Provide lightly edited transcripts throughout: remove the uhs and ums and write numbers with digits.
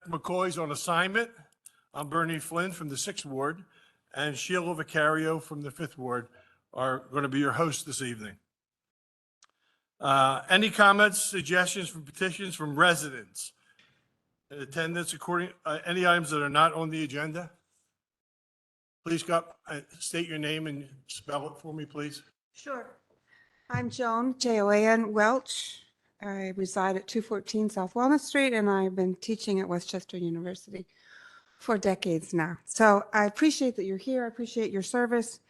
McCoy's on assignment. I'm Bernie Flynn from the 6th Ward, and Sheila Vicario from the 5th Ward are going to be your hosts this evening. Any comments, suggestions from petitions from residents in attendance any items that are not on the agenda? Please state your name and spell it for me, please. Sure. I'm Joan, Joan Welch. I reside at 214 South Walnut Street, and I've been teaching at Westchester University for decades now. So I appreciate that you're here. I appreciate your service.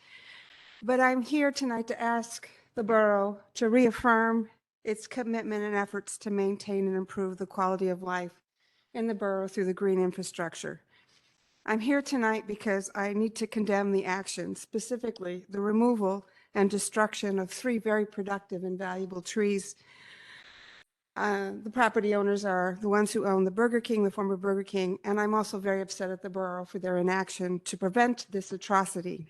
But I'm here tonight to ask the borough to reaffirm its commitment and efforts to maintain and improve the quality of life in the borough through the green infrastructure. I'm here tonight because I need to condemn the action, specifically the removal and destruction of 3 very productive and valuable trees. The property owners are the ones who own the Burger King, the former Burger King, and I'm also very upset at the borough for their inaction to prevent this atrocity.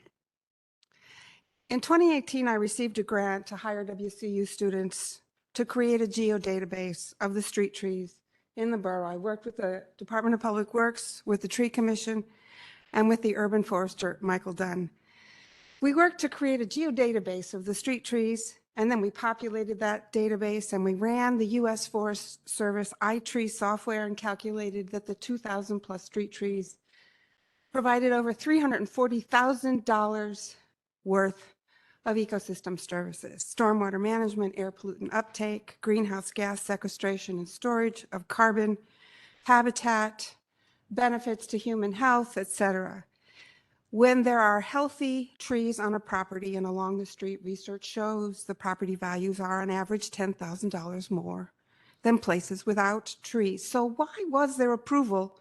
In 2018, I received a grant to hire WCU students to create a geodatabase of the street trees in the borough. I worked with the Department of Public Works, with the Tree Commission, and with the urban forester, Michael Dunn. We worked to create a geodatabase of the street trees, and then we populated that database, and we ran the U.S. Forest Service iTree software and calculated that the 2,000 plus street trees provided over $340,000 worth of ecosystem services: stormwater management, air pollutant uptake, greenhouse gas sequestration and storage of carbon, habitat, benefits to human health, etc. When there are healthy trees on a property and along the street, research shows the property values are on average $10,000 more than places without trees. So why was there approval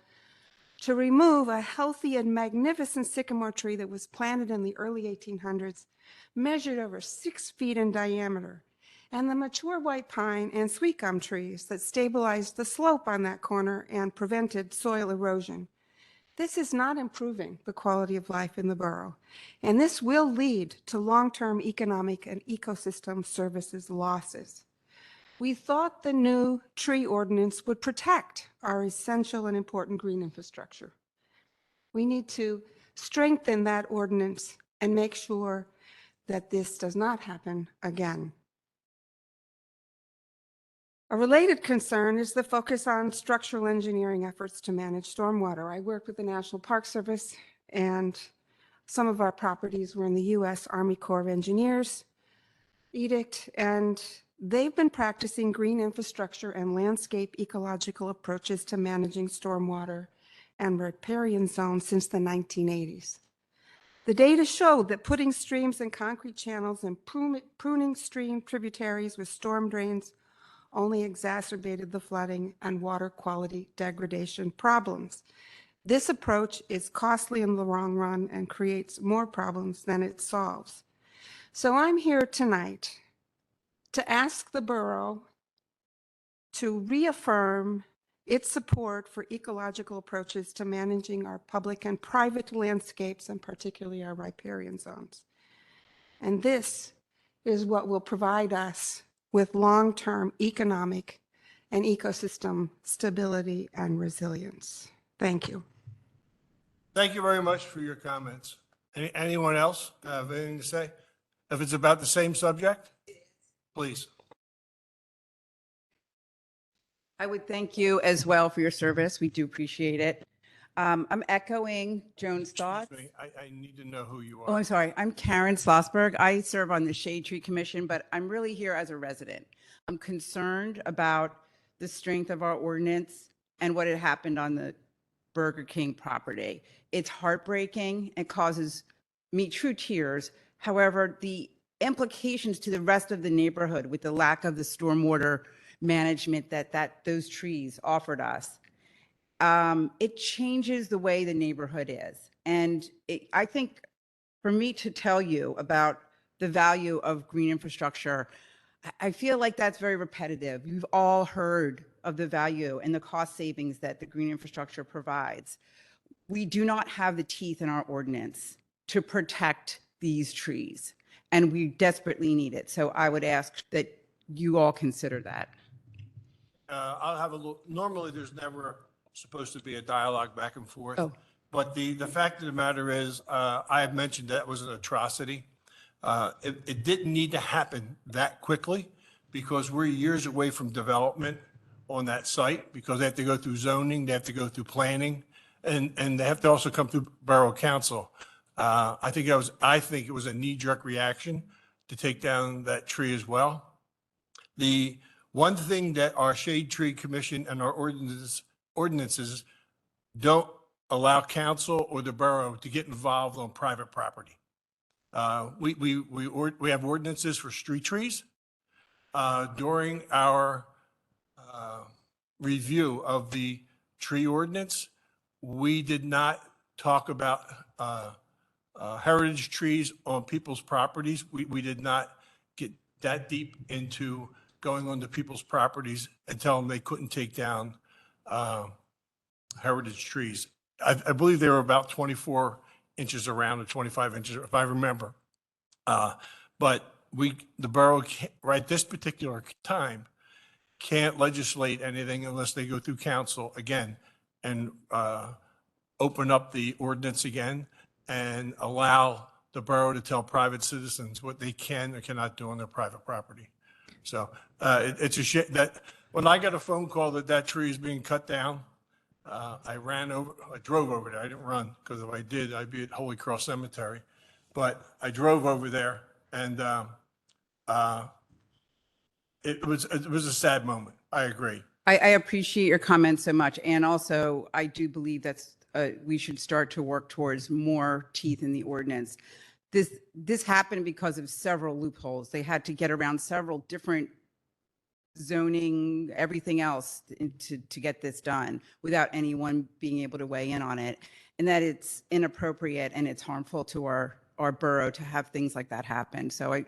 to remove a healthy and magnificent sycamore tree that was planted in the early 1800s, measured over 6 feet in diameter, and the mature white pine and sweet gum trees that stabilized the slope on that corner and prevented soil erosion? This is not improving the quality of life in the borough, and this will lead to long-term economic and ecosystem services losses. We thought the new tree ordinance would protect our essential and important green infrastructure. We need to strengthen that ordinance and make sure that this does not happen again. A related concern is the focus on structural engineering efforts to manage stormwater. I worked with the National Park Service, and some of our properties were in the U.S. Army Corps of Engineers edict, and they've been practicing green infrastructure and landscape ecological approaches to managing stormwater and riparian zones since the 1980s. The data showed that putting streams in concrete channels and pruning stream tributaries with storm drains only exacerbated the flooding and water quality degradation problems. This approach is costly in the long run and creates more problems than it solves. So I'm here tonight to ask the borough to reaffirm its support for ecological approaches to managing our public and private landscapes, and particularly our riparian zones. And this is what will provide us with long-term economic and ecosystem stability and resilience. Thank you. Thank you very much for your comments. Anyone else have anything to say? If it's about the same subject, please. I would thank you as well for your service. We do appreciate it. I'm echoing Joan's thoughts. Excuse me, I need to know who you Oh, are. I'm sorry. I'm Karen Schlossberg. I serve on the Shade Tree Commission, but I'm really here as a resident. I'm concerned about the strength of our ordinance and what had happened on the Burger King property. It's heartbreaking. It causes me true tears. However, the implications to the rest of the neighborhood with the lack of the stormwater management that those trees offered us, it changes the way the neighborhood is. And I think for me to tell you about the value of green infrastructure, I feel like that's very repetitive. You've all heard of the value and the cost savings that the green infrastructure provides. We do not have the teeth in our ordinance to protect these trees, and we desperately need it. So I would ask that you all consider that. I'll have a look. Normally, there's never supposed to be a dialogue back and forth. Oh. But the fact of the matter is, I have mentioned that was an atrocity. It didn't need to happen that quickly because we're years away from development on that site because they have to go through zoning, they have to go through planning, and they have to also come through Borough Council. I think it was a knee-jerk reaction to take down that tree as well. The one thing that our Shade Tree Commission and our ordinances don't allow council or the borough to get involved on private property. We have ordinances for street trees. During our review of the tree ordinance, we did not talk about heritage trees on people's properties. We did not get that deep into going onto people's properties and tell them they couldn't take down heritage trees. I believe they were about 24 inches around or 25 inches, if I remember. But the borough, right this particular time, can't legislate anything unless they go through council again and open up the ordinance again and allow the borough to tell private citizens what they can or cannot do on their private property. So it's a shit that when I got a phone call that tree is being cut down, I drove over there. I didn't run because if I did, I'd be at Holy Cross Cemetery. But I drove over there and it was a sad moment. I agree. I appreciate your comments so much. And also, I do believe that's, we should start to work towards more teeth in the ordinance. This happened because of several loopholes. They had to get around several different zoning, everything else to get this done without anyone being able to weigh in on it. And that it's inappropriate and it's harmful to our borough to have things like that happen. So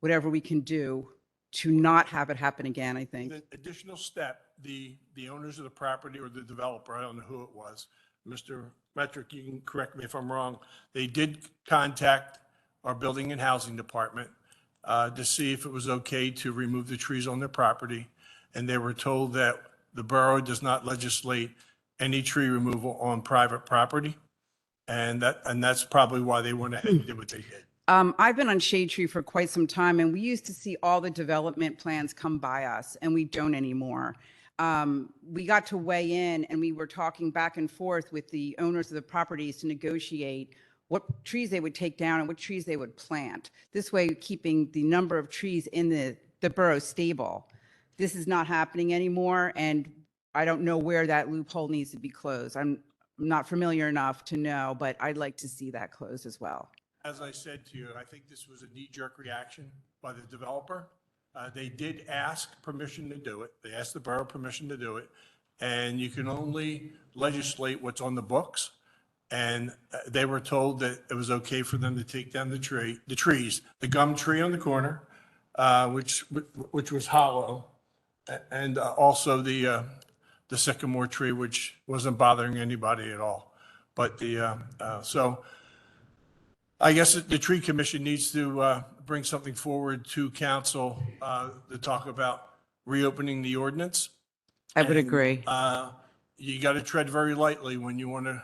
whatever we can do to not have it happen again, I think. The additional step, the owners of the property or the developer, I don't know who it was, Mr. Metric, you can correct me if I'm wrong, they did contact our building and housing department to see if it was okay to remove the trees on their property. And they were told that the borough does not legislate any tree removal on private property. And that's probably why they went ahead and did what they did. I've been on Shade Tree for quite some time, and we used to see all the development plans come by us, and we don't anymore. We got to weigh in, and we were talking back and forth with the owners of the properties to negotiate what trees they would take down and what trees they would plant. This way, keeping the number of trees in the borough stable. This is not happening anymore, and I don't know where that loophole needs to be closed. I'm not familiar enough to know, but I'd like to see that closed as well. As I said to you, I think this was a knee-jerk reaction by the developer. They did ask permission to do it. They asked the borough permission to do it. And you can only legislate what's on the books. And they were told that it was okay for them to take down the trees, the gum tree on the corner, which was hollow, and also the sycamore tree, which wasn't bothering anybody at all. But so I guess the tree commission needs to bring something forward to council to talk about reopening the ordinance. I would And, agree. You got to tread very lightly when you want to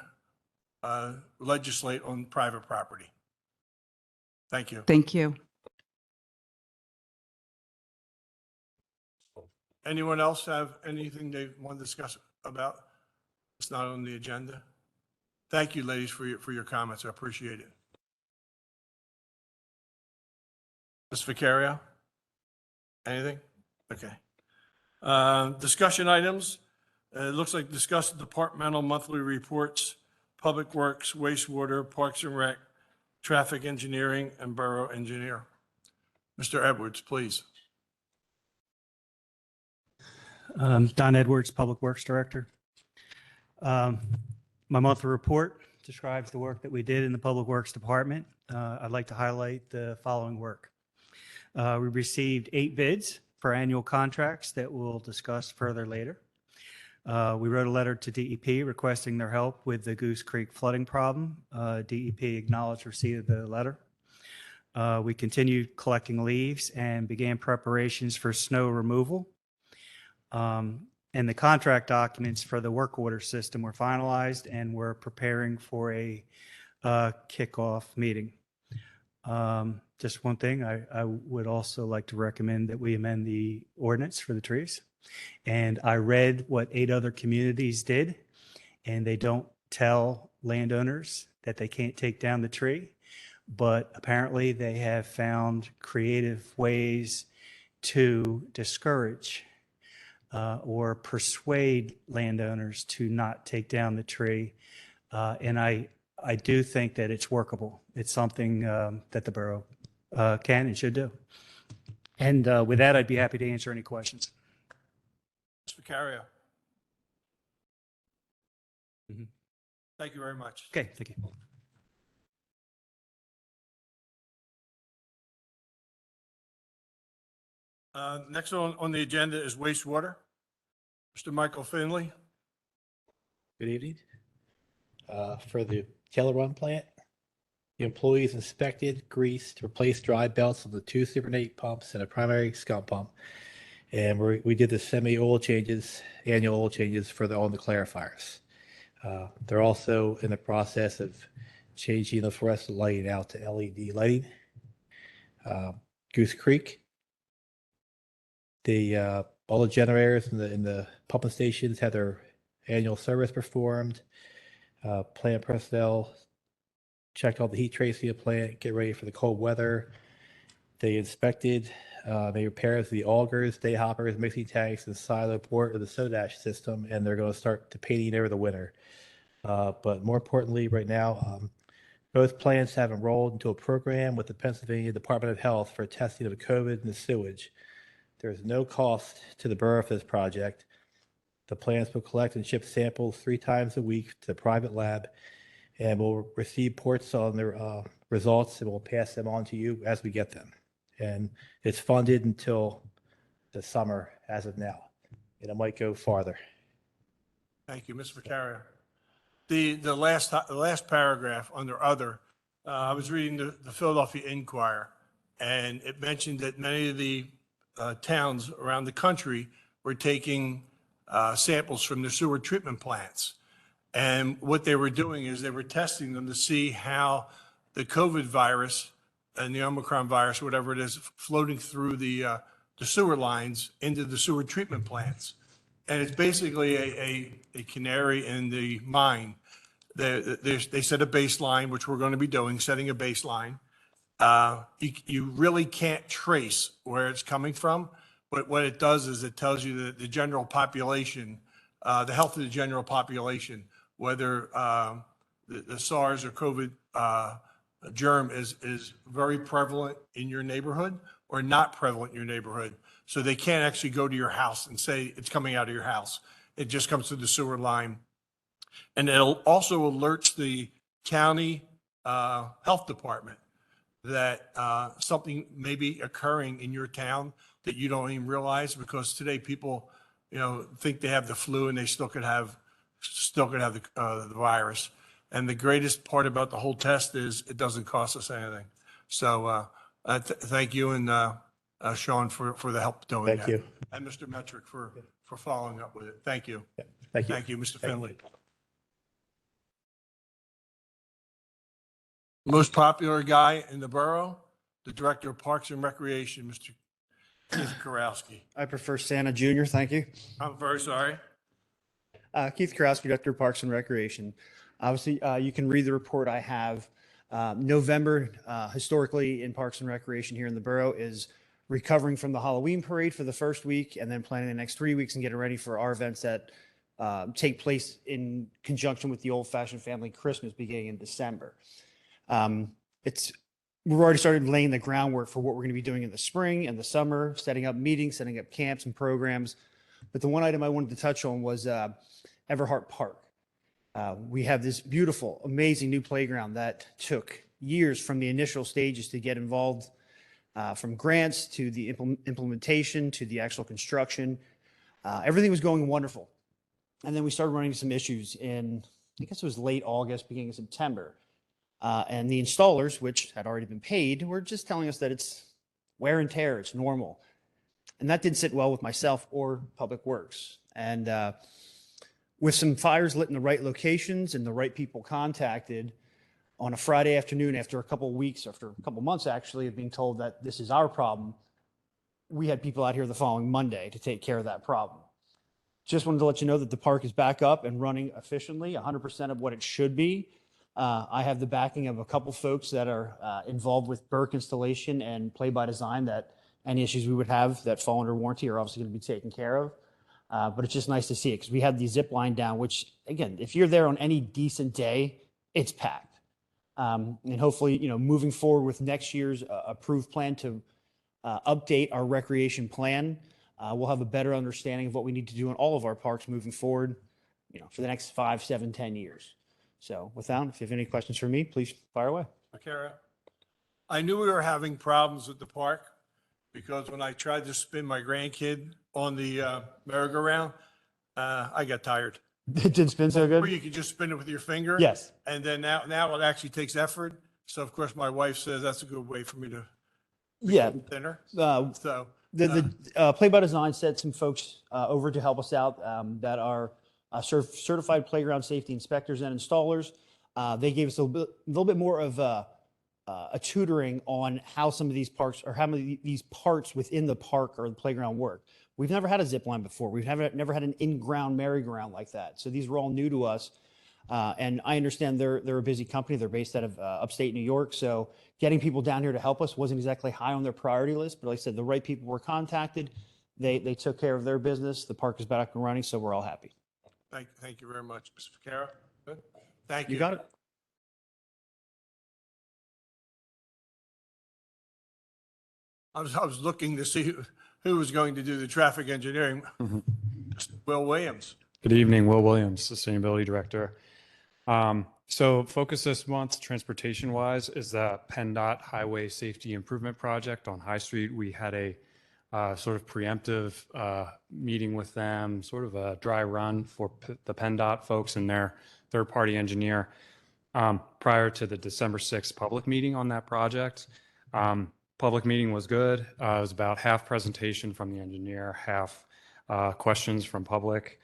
legislate on private property. Thank you. Thank you. Anyone else have anything they want to discuss about? It's not on the agenda. Thank you, ladies, for your comments. I appreciate it. Ms. Vicario? Anything? Okay. Discussion items. It looks like discuss departmental monthly reports, Public Works, wastewater, Parks and Rec, traffic engineering, and borough engineer. Mr. Edwards, please. Don Edwards, Public Works Director. My monthly report describes the work that we did in the Public Works Department. I'd like to highlight the following work. We received 8 bids for annual contracts that we'll discuss further later. We wrote a letter to DEP requesting their help with the Goose Creek flooding problem. DEP acknowledged receipt of the letter. We continued collecting leaves and began preparations for snow removal. And the contract documents for the work order system were finalized, and we're preparing for a kickoff meeting. Just one thing, I would also like to recommend that we amend the ordinance for the trees. And I read what 8 other communities did, and they don't tell landowners that they can't take down the tree, but apparently they have found creative ways to discourage or persuade landowners to not take down the tree. And I do think that it's workable. It's something that the borough can and should do. And with that, I'd be happy to answer any questions. Mr. Vicario. Mhm. Thank you very much. Okay, thank you. Next on the agenda is wastewater. Mr. Michael Finley. Good evening. For the Taylor Run plant, the employees inspected, greased, replaced dry belts of the 2 Super 8 pumps and a primary scump pump. And we did the semi-oil changes, annual oil changes for all the clarifiers. They're also in the process of changing the fluorescent lighting out to LED lighting. Goose Creek, all the generators in the pumping stations had their annual service performed. Plant personnel checked all the heat tracing of the plant, get ready for the cold weather. They inspected, they repaired the augers, day hoppers, mixing tanks, and silo port of the soda ash system, and they're going to start the painting over the winter. But more importantly, right now, both plants have enrolled into a program with the Pennsylvania Department of Health for testing of COVID in the sewage. There's no cost to the borough for this project. The plants will collect and ship samples 3 times a week to the private lab, and we'll receive reports on their results, and we'll pass them on to you as we get them. And it's funded until the summer as of now, and it might go farther. Thank you, Mr. Vicario. The last paragraph under other, I was reading the Philadelphia Inquirer, and it mentioned that many of the towns around the country were taking samples from the sewer treatment plants. And what they were doing is they were testing them to see how the COVID virus and the Omicron virus, whatever it is, floating through the sewer lines into the sewer treatment plants. And it's basically a canary in the mine. They set a baseline, which we're going to be doing, setting a baseline. You really can't trace where it's coming from, but what it does is it tells you that the general population, the health of the general population, whether the SARS or COVID germ is very prevalent in your neighborhood or not prevalent in your neighborhood. So they can't actually go to your house and say it's coming out of your house. It just comes through the sewer line. And it'll also alerts the county health department that something may be occurring in your town that you don't even realize, because today people, think they have the flu and they still could have the virus. And the greatest part about the whole test is it doesn't cost us anything. So thank you and Sean for the help doing that. Thank you. And Mr. Metric for following up with it. Thank you. Thank you. Thank you, Mr. Thank Finley. Most popular guy in the borough, the Director of Parks and Recreation, Mr. Keith Karowski. I prefer Santa Junior, thank you. I'm very sorry. Keith Karowski, Director of Parks and Recreation. Obviously, you can read the report I have. November, historically in Parks and Recreation here in the borough, is recovering from the Halloween parade for the first week and then planning the next 3 weeks and getting ready for our events that take place in conjunction with the Old Fashioned Family Christmas beginning in December. We've already started laying the groundwork for what we're going to be doing in the spring and the summer, setting up meetings, setting up camps and programs. But the one item I wanted to touch on was Everhart Park. We have this beautiful, amazing new playground that took years from the initial stages to get involved, from grants to the implementation to the actual construction. Everything was going wonderful. And then we started running into some issues in, I guess it was late August, beginning of September. And the installers, which had already been paid, were just telling us that it's wear and tear, it's normal. And that didn't sit well with myself or Public Works. And with some fires lit in the right locations and the right people contacted on a Friday afternoon after a couple of weeks, after a couple of months actually, of being told that this is our problem, we had people out here the following Monday to take care of that problem. Just wanted to let you know that the park is back up and running efficiently, 100% of what it should be. I have the backing of a couple folks that are involved with Burke installation and Play by Design, that any issues we would have that fall under warranty are obviously going to be taken care of. But it's just nice to see it because we had the zip line down, which again, if you're there on any decent day, it's packed. And hopefully, moving forward with next year's approved plan to update our recreation plan, we'll have a better understanding of what we need to do in all of our parks moving forward, for the next 5, 7, 10 years. So with that, if you have any questions for me, please fire away. Kara, I knew we were having problems with the park because when I tried to spin my grandkid on the merry-go-round, I got tired. It didn't spin so Or good? you could just spin it with your finger. Yes. And then now it actually takes effort. So of course, my wife says that's a good way for me to Yeah. become thinner. Uh, So, The Play by Design sent some folks over to help us out that are certified playground safety inspectors and installers. They gave us a little bit more of a tutoring on how some of these parks or how many of these parts within the park or the playground work. We've never had a zip line before. We've never had an in-ground merry-go-round like that. So these were all new to us. And I understand they're a busy company. They're based out of upstate New York. So getting people down here to help us wasn't exactly high on their priority list. But like I said, the right people were contacted. They took care of their business. The park is back and running, so we're all happy. thank you very much, Mr. Kara. Good. Thank you. You got it? I was looking to see who was going to do the traffic engineering. Will Williams. Good evening, Will Williams, Sustainability Director. So focus this month, transportation-wise, is the PennDOT Highway Safety Improvement Project on High Street. We had a sort of preemptive meeting with them, sort of a dry run for the PennDOT folks and their third-party engineer prior to the December 6th public meeting on that project. Public meeting was good. It was about half presentation from the engineer, half questions from public.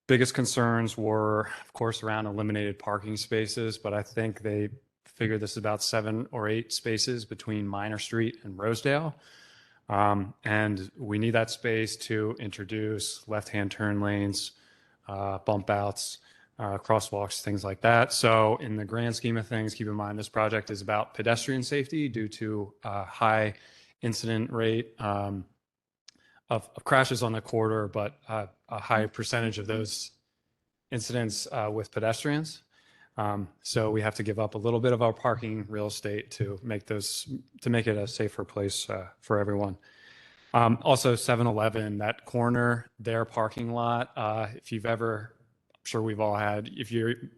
Biggest concerns were, of course, around eliminated parking spaces, but I think they figured this is about 7 or 8 spaces between Minor Street and Rosedale. And we need that space to introduce left-hand turn lanes, bump outs, crosswalks, things like that. So in the grand scheme of things, keep in mind this project is about pedestrian safety due to high incident rate of crashes on the corridor, but a high percentage of those incidents with pedestrians. So we have to give up a little bit of our parking real estate to make it a safer place for everyone. Also 7-Eleven, that corner, their parking lot, if you've ever, I'm sure we've all had,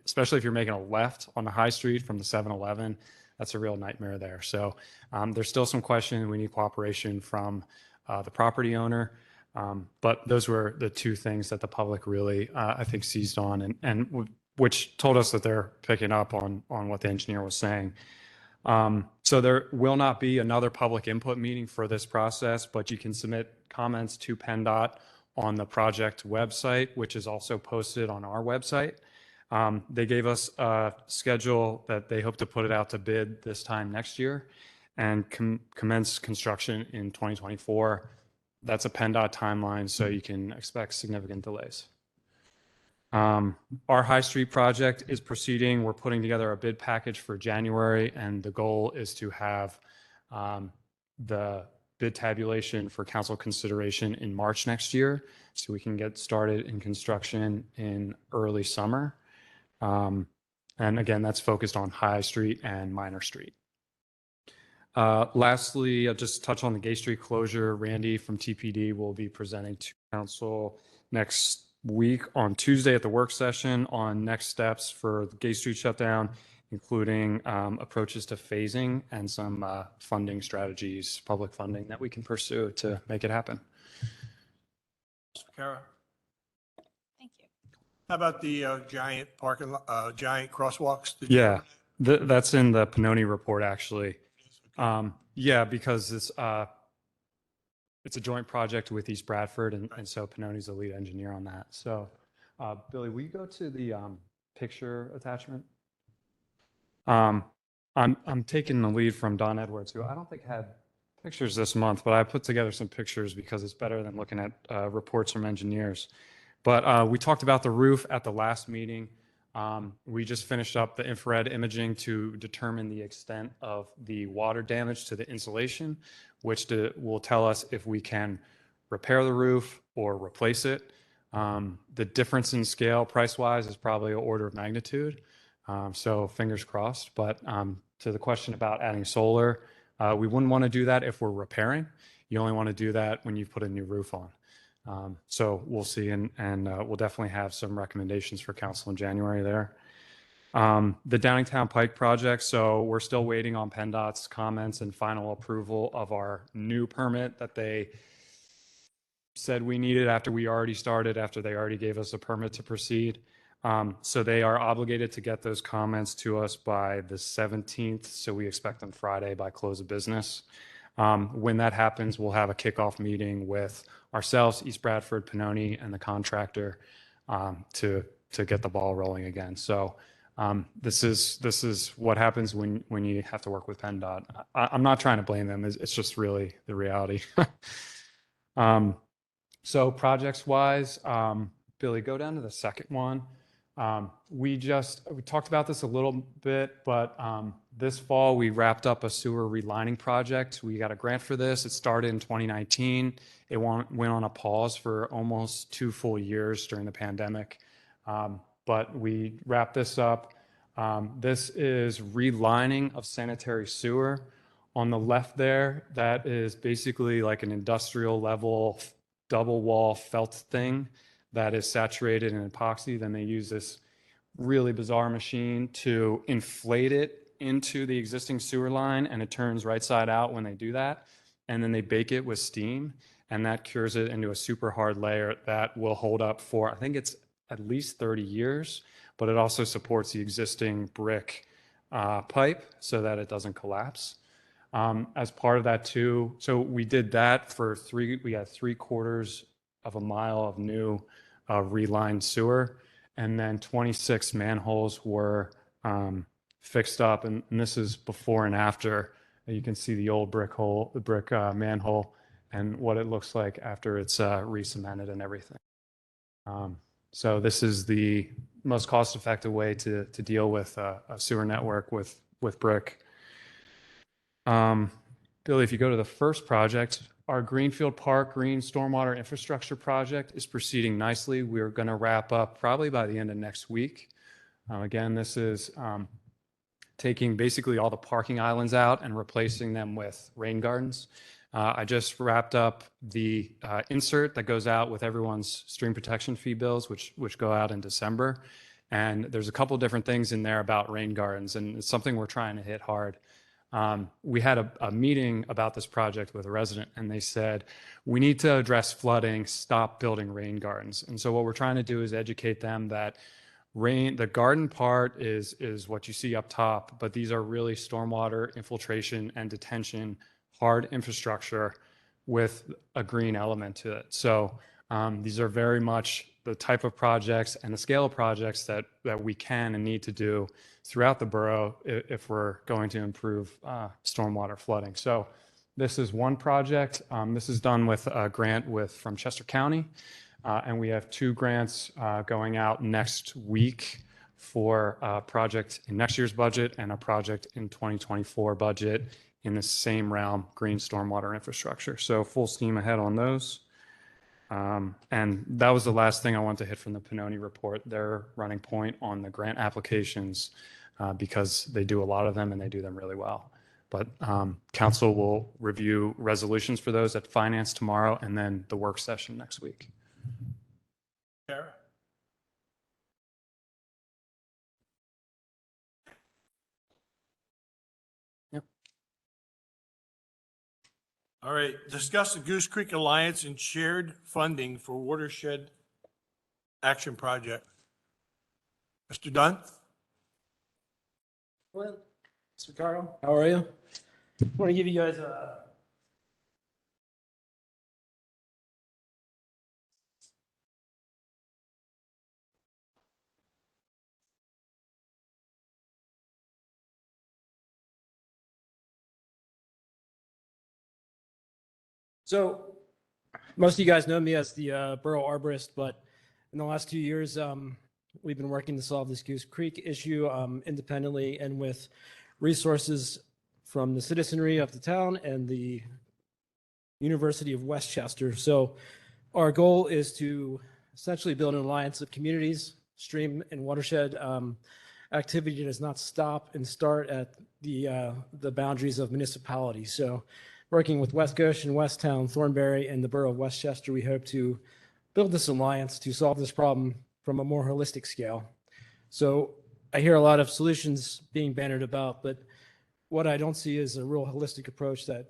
especially if you're making a left on the high street from the 7-Eleven, that's a real nightmare there. So there's still some question. We need cooperation from the property owner. But those were the two things that the public really, I think, seized on and which told us that they're picking up on what the engineer was saying. So there will not be another public input meeting for this process, but you can submit comments to PennDOT on the project website, which is also posted on our website. They gave us a schedule that they hope to put it out to bid this time next year and commence construction in 2024. That's a PennDOT timeline, so you can expect significant delays. Our High Street project is proceeding. We're putting together a bid package for January, and the goal is to have the bid tabulation for council consideration in March next year, so we can get started in construction in early summer. And again, that's focused on High Street and Minor Street. Lastly, I'll just touch on the Gay Street closure. Randy from TPD will be presenting to council next week on Tuesday at the work session on next steps for the Gay Street shutdown, including approaches to phasing and some funding strategies, public funding that we can pursue to make it happen. Mr. Kara, Thank you. how about the giant parking lot, giant crosswalks? Yeah, that's in the Pannoni report, actually. Yeah, because this it's a joint project with East Bradford, and so Pannoni's the lead engineer on that. So, Billy, will you go to the picture attachment? I'm taking the lead from Don Edwards, who I don't think had pictures this month, but I put together some pictures because it's better than looking at reports from engineers. But we talked about the roof at the last meeting. We just finished up the infrared imaging to determine the extent of the water damage to the insulation, which will tell us if we can repair the roof or replace it. The difference in scale price-wise is probably an order of magnitude. So fingers crossed. But to the question about adding solar, we wouldn't want to do that if we're repairing. You only want to do that when you've put a new roof on. So we'll see, and we'll definitely have some recommendations for council in January there. The Downingtown Pike project, so we're still waiting on PennDOT's comments and final approval of our new permit that they said we needed after we already started, after they already gave us a permit to proceed. So they are obligated to get those comments to us by the 17th, so we expect them Friday by close of business. When that happens, we'll have a kickoff meeting with ourselves, East Bradford, Pannoni, and the contractor to get the ball rolling again. So this is what happens when you have to work with PennDOT. I'm not trying to blame them. It's just really the reality. So projects-wise, Billy, go down to the second one. We talked about this a little bit, but this fall we wrapped up a sewer relining project. We got a grant for this. It started in 2019. It went on a pause for almost 2 full years during the pandemic. But we wrapped this up. This is relining of sanitary sewer. On the left there, that is basically like an industrial level double wall felt thing that is saturated in epoxy. Then they use this really bizarre machine to inflate it into the existing sewer line, and it turns right side out when they do that. And then they bake it with steam, and that cures it into a super hard layer that will hold up for, I think it's at least 30 years, but it also supports the existing brick pipe so that it doesn't collapse. As part of that too, so we did that we had 3/4 of a mile of new relined sewer, and then 26 manholes were fixed up, and this is before and after. You can see the old brick manhole and what it looks like after it's re-cemented and everything. So this is the most cost-effective way to deal with a sewer network with brick. Billy, if you go to the first project, our Greenfield Park Green Stormwater Infrastructure Project is proceeding nicely. We're going to wrap up probably by the end of next week. Again, this is taking basically all the parking islands out and replacing them with rain gardens. I just wrapped up the insert that goes out with everyone's stream protection fee bills, which go out in December. And there's a couple different things in there about rain gardens, and it's something we're trying to hit hard. We had a meeting about this project with a resident, and they said, we need to address flooding, stop building rain gardens. And so what we're trying to do is educate them that the garden part is what you see up top, but these are really stormwater infiltration and detention, hard infrastructure with a green element to it. So these are very much the type of projects and the scale of projects that we can and need to do throughout the borough if we're going to improve stormwater flooding. So this is one project. This is done with a grant from Chester County. And we have 2 grants going out next week for a project in next year's budget and a project in 2024 budget in the same realm, green stormwater infrastructure. So full steam ahead on those. And that was the last thing I want to hit from the Pannoni report, their running point on the grant applications, because they do a lot of them and they do them really well. But council will review resolutions for those at finance tomorrow and then the work session next week. Kara? Yep. All right, discuss the Goose Creek Alliance and shared funding for watershed action project. Mr. Dunn? Well, Mr. Carl, how are you? I want to give you guys a So most of you guys know me as the borough arborist, but in the last 2 years, we've been working to solve this Goose Creek issue independently and with resources from the citizenry of the town and the University of Westchester. So our goal is to essentially build an alliance of communities, stream and watershed activity that does not stop and start at the boundaries of municipalities. So working with West Goshen, Westtown, Thornberry, and the borough of Westchester, we hope to build this alliance to solve this problem from a more holistic scale. So I hear a lot of solutions being bannered about, but what I don't see is a real holistic approach that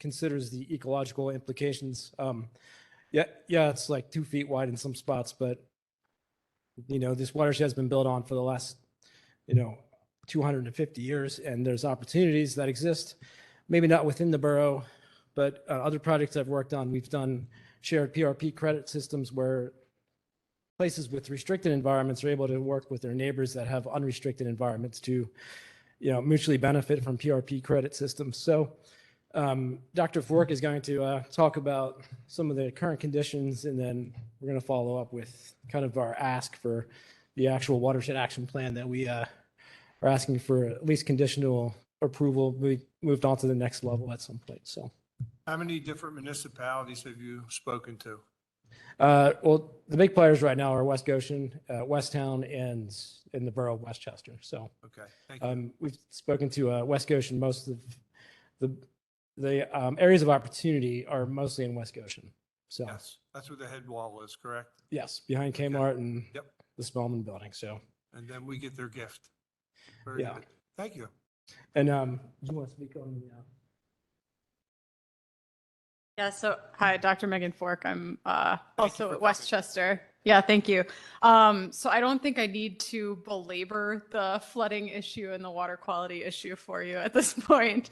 considers the ecological implications. Yeah, it's like 2 feet wide in some spots, but this watershed has been built on for the last 250 years, and there's opportunities that exist, maybe not within the borough, but other projects I've worked on, we've done shared PRP credit systems where places with restricted environments are able to work with their neighbors that have unrestricted environments to mutually benefit from PRP credit systems. So Dr. Fork is going to talk about some of the current conditions, and then we're going to follow up with kind of our ask for the actual watershed action plan that we are asking for at least conditional approval. We moved on to the next level at some point. So, How many different municipalities have you spoken to? well, the big players right now are West Goshen, Westtown, and in the borough of Westchester. So, Okay, thank you. we've spoken to West Goshen. Most of the areas of opportunity are mostly in West Goshen. So, Yes, that's where the head wall is, correct? yes, behind Kmart and Yep. the Spelman building. So, And then we get their gift. Very Yeah. good. Thank you. and you want to speak on the? Yeah, so hi, Dr. Megan Fork. I'm for also at coming. Westchester. Yeah, thank you. So I don't think I need to belabor the flooding issue and the water quality issue for you at this point.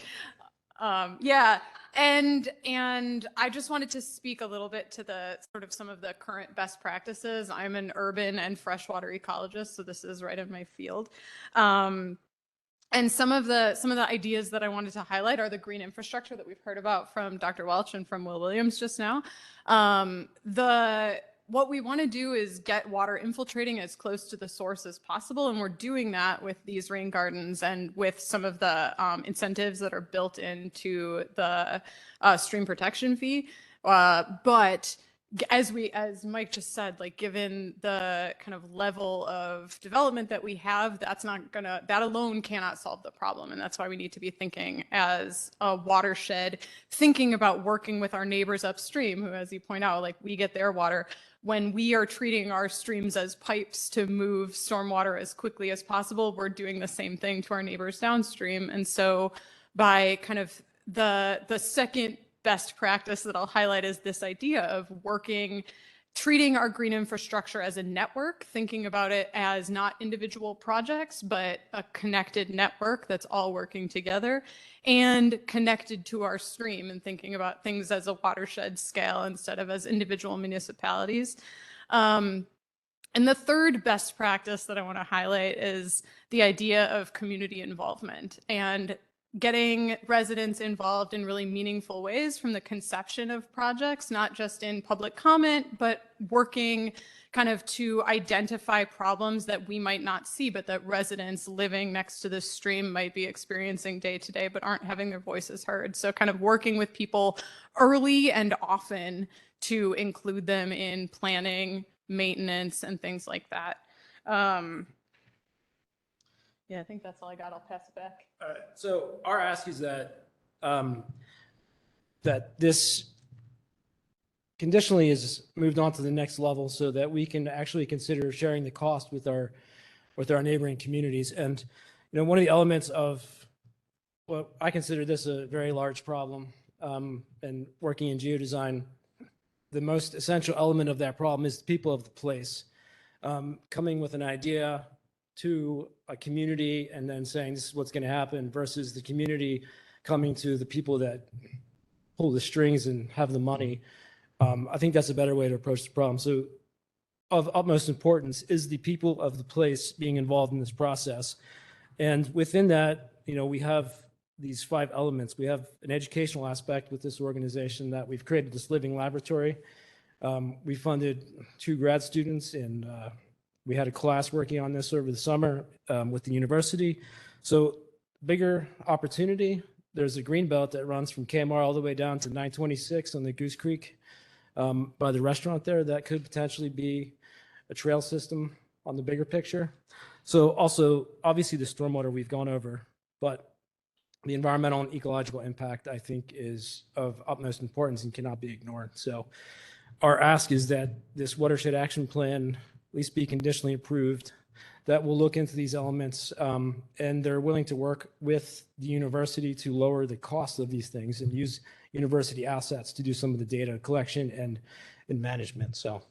Yeah, and I just wanted to speak a little bit to the sort of some of the current best practices. I'm an urban and freshwater ecologist, so this is right in my field. And some of the ideas that I wanted to highlight are the green infrastructure that we've heard about from Dr. Welch and from Will Williams just now. What we want to do is get water infiltrating as close to the source as possible, and we're doing that with these rain gardens and with some of the incentives that are built into the stream protection fee. But as Mike just said, like given the kind of level of development that we have, that alone cannot solve the problem. And that's why we need to be thinking as a watershed, thinking about working with our neighbors upstream, who, as you point out, like we get their water. When we are treating our streams as pipes to move stormwater as quickly as possible, we're doing the same thing to our neighbors downstream. And so by kind of the second best practice that I'll highlight is this idea of treating our green infrastructure as a network, thinking about it as not individual projects, but a connected network that's all working together and connected to our stream, and thinking about things as a watershed scale instead of as individual municipalities. And the third best practice that I want to highlight is the idea of community involvement and getting residents involved in really meaningful ways from the conception of projects, not just in public comment, but working kind of to identify problems that we might not see, but that residents living next to the stream might be experiencing day to day, but aren't having their voices heard. So kind of working with people early and often to include them in planning, maintenance, and things like that. Yeah, I think that's all I got. I'll pass it back. So our ask is that that this conditionally is moved on to the next level so that we can actually consider sharing the cost with our neighboring communities. And one of the elements of what I consider this a very large problem, and working in geodesign, the most essential element of that problem is the people of the place coming with an idea to a community and then saying this is what's going to happen, versus the community coming to the people that pull the strings and have the money. I think that's a better way to approach the problem. So of utmost importance is the people of the place being involved in this process. And within that, we have these 5 elements. We have an educational aspect with this organization that we've created this living laboratory. We funded 2 grad students, and we had a class working on this over the summer with the university. So bigger opportunity. There's a green belt that runs from Kmart all the way down to 926 on the Goose Creek by the restaurant there. That could potentially be a trail system on the bigger picture. So also, obviously, the stormwater we've gone over, but the environmental and ecological impact, I think, is of utmost importance and cannot be ignored. So our ask is that this watershed action plan at least be conditionally approved, that will look into these elements, and they're willing to work with the university to lower the cost of these things and use university assets to do some of the data collection and management. So,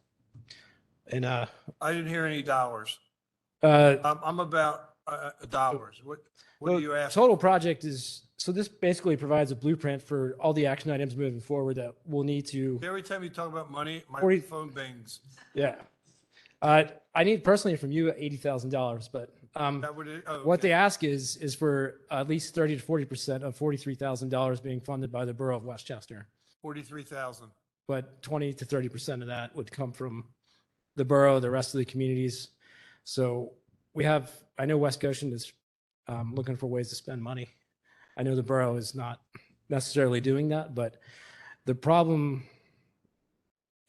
and I didn't hear any dollars. uh, I'm about dollars. What well, do you ask? total project is, so this basically provides a blueprint for all the action items moving forward that we'll need to, Every time you talk about money, my 40 phone bings. yeah. I need personally from you $80,000, but That would, oh, what okay. they ask is for at least 30 to 40% of $43,000 being funded by the borough of Westchester. 43,000. But 20 to 30% of that would come from the borough, the rest of the communities. So we have, I know West Goshen is looking for ways to spend money. I know the borough is not necessarily doing that, but the problem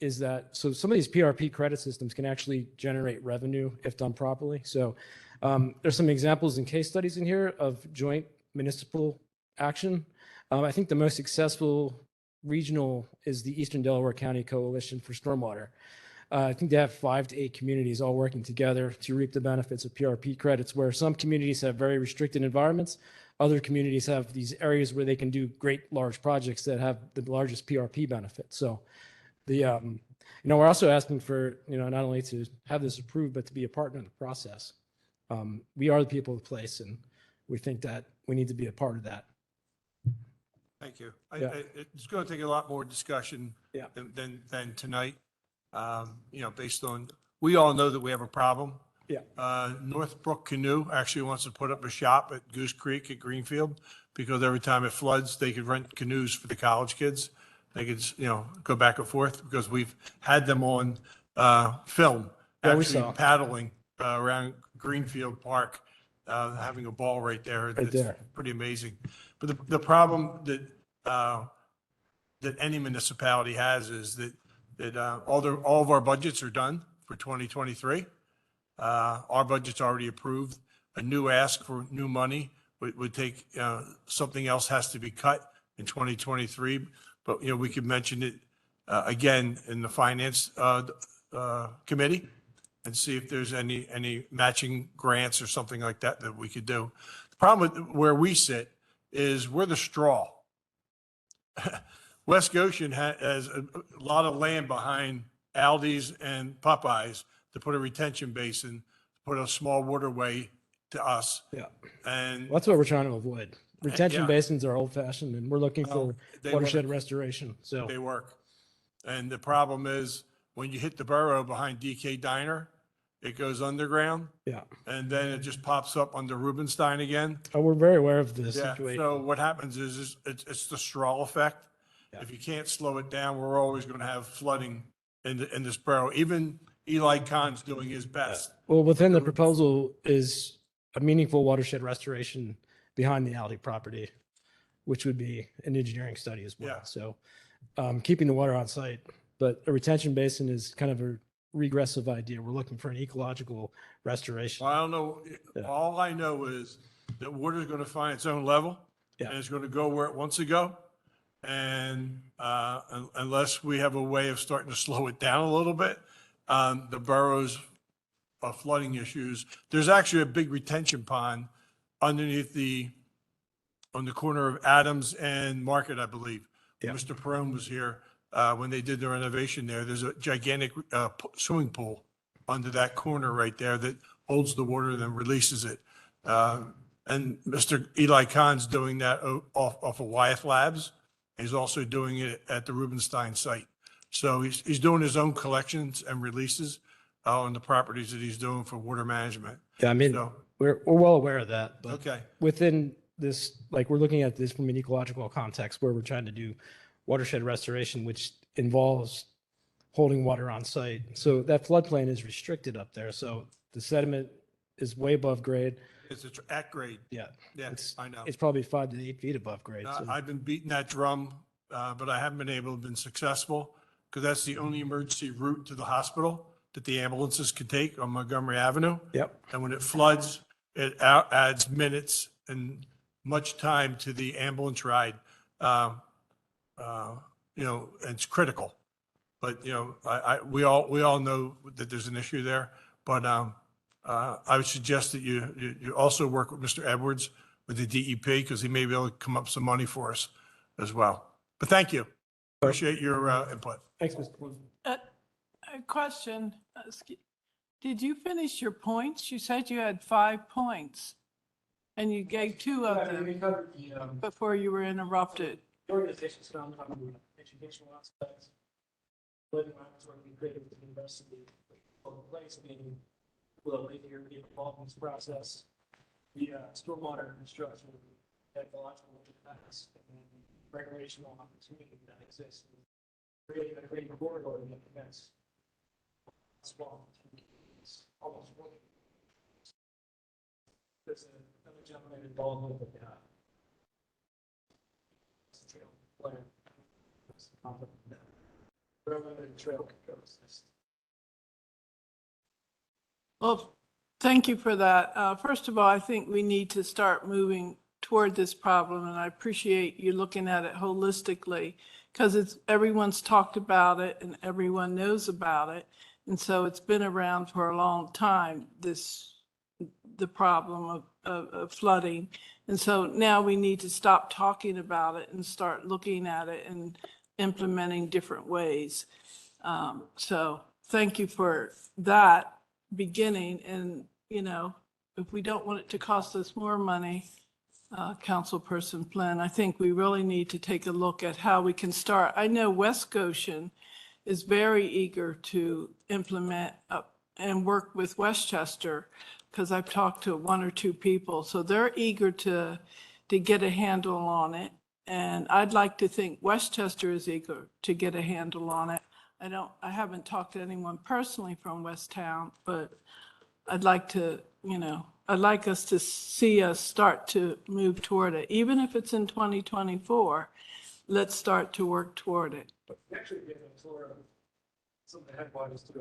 is that, so some of these PRP credit systems can actually generate revenue if done properly. So there's some examples and case studies in here of joint municipal action. I think the most successful regional is the Eastern Delaware County Coalition for Stormwater. I think they have 5 to 8 communities all working together to reap the benefits of PRP credits, where some communities have very restricted environments. Other communities have these areas where they can do great large projects that have the largest PRP benefits. So the, we're also asking for, not only to have this approved, but to be a partner in the process. We are the people of the place, and we think that we need to be a part of that. Thank you. Yeah. It's going to take a lot more discussion Yeah. than tonight. Based on, we all know that we have a problem. Yeah. Northbrook Canoe actually wants to put up a shop at Goose Creek at Greenfield, because every time it floods, they could rent canoes for the college kids. They could, go back and forth, because we've had them on film, Yeah, we actually saw. paddling around Greenfield Park, having a ball right there. Right It's there. pretty amazing. But the problem that any municipality has is that all of our budgets are done for 2023. Our budget's already approved. A new ask for new money would take, something else has to be cut in 2023. But, we could mention it again in the finance committee and see if there's any matching grants or something like that we could do. The problem with where we sit is we're the straw. West Goshen has a lot of land behind Aldi's and Popeyes to put a retention basin, put a small waterway to us. Yeah. And Well, that's what we're trying to avoid. Retention Yeah. basins are old fashioned, and we're looking Well, for they watershed work. restoration. So, They work. And the problem is when you hit the borough behind DK Diner, it goes underground yeah. and then it just pops up under Rubenstein again. Oh, we're very aware of the Yeah, situation. so what happens is it's the straw effect. Yeah. If you can't slow it down, we're always going to have flooding in this borough. Even Eli Khan's doing his best. Well, within the proposal is a meaningful watershed restoration behind the Aldi property, which would be an engineering study as well. Yeah. So keeping the water on site, but a retention basin is kind of a regressive idea. We're looking for an ecological restoration. Well, I don't know. Yeah. All I know is that water's going to find its own level. Yeah. And it's going to go where it wants to go. And unless we have a way of starting to slow it down a little bit, the borough's flooding issues, there's actually a big retention pond underneath on the corner of Adams and Market, I believe. Yeah. Mr. Perone was here when they did the renovation there. There's a gigantic swimming pool under that corner right there that holds the water and then releases it. And Mr. Eli Khan's doing that off of Wyeth Labs. He's also doing it at the Rubenstein site. So he's doing his own collections and releases on the properties that he's doing for water management. Yeah, I mean, So, we're well aware of that, but okay. within this, like, we're looking at this from an ecological context where we're trying to do watershed restoration, which involves holding water on site. So that floodplain is restricted up there. So the sediment is way above grade. It's at grade. Yeah. Yeah, It's, I know. it's probably 5 to 8 feet above grade. So I've been beating that drum, but I haven't been successful because that's the only emergency route to the hospital that the ambulances can take on Montgomery Avenue. yep. And when it floods, it adds minutes and much time to the ambulance ride. It's critical. But, we all know that there's an issue there. But I would suggest that you also work with Mr. Edwards with the DEP because he may be able to come up with some money for us as well. But thank you. Appreciate your input. Thanks, Mr. Quinn. A question. Did you finish your points? You said you had 5 points and you gave 2 of them before you were interrupted. Organization's founded on the educational aspects. Living lives working creative with the university. The place being will later be involved in this process. The stormwater construction, ecological impacts, and recreational opportunity that exists. Creating a great corridor that connects swamp. Almost one. There's another gentleman involved with the trail plan. Trail goes. Well, thank you for that. First of all, I think we need to start moving toward this problem, and I appreciate you looking at it holistically because everyone's talked about it and everyone knows about it. And so it's been around for a long time, the problem of flooding. And so now we need to stop talking about it and start looking at it and implementing different ways. So thank you for that beginning. And, if we don't want it to cost us more money, Councilperson Flynn, I think we really need to take a look at how we can start. I know West Goshen is very eager to implement and work with Westchester because I've talked to 1 or 2 people. So they're eager to get a handle on it. And I'd like to think Westchester is eager to get a handle on it. I haven't talked to anyone personally from Westtown, but I'd like to, I'd like us to see us start to move toward it. Even if it's in 2024, let's start to work toward it. Actually, we have a tour of some of the headwaters to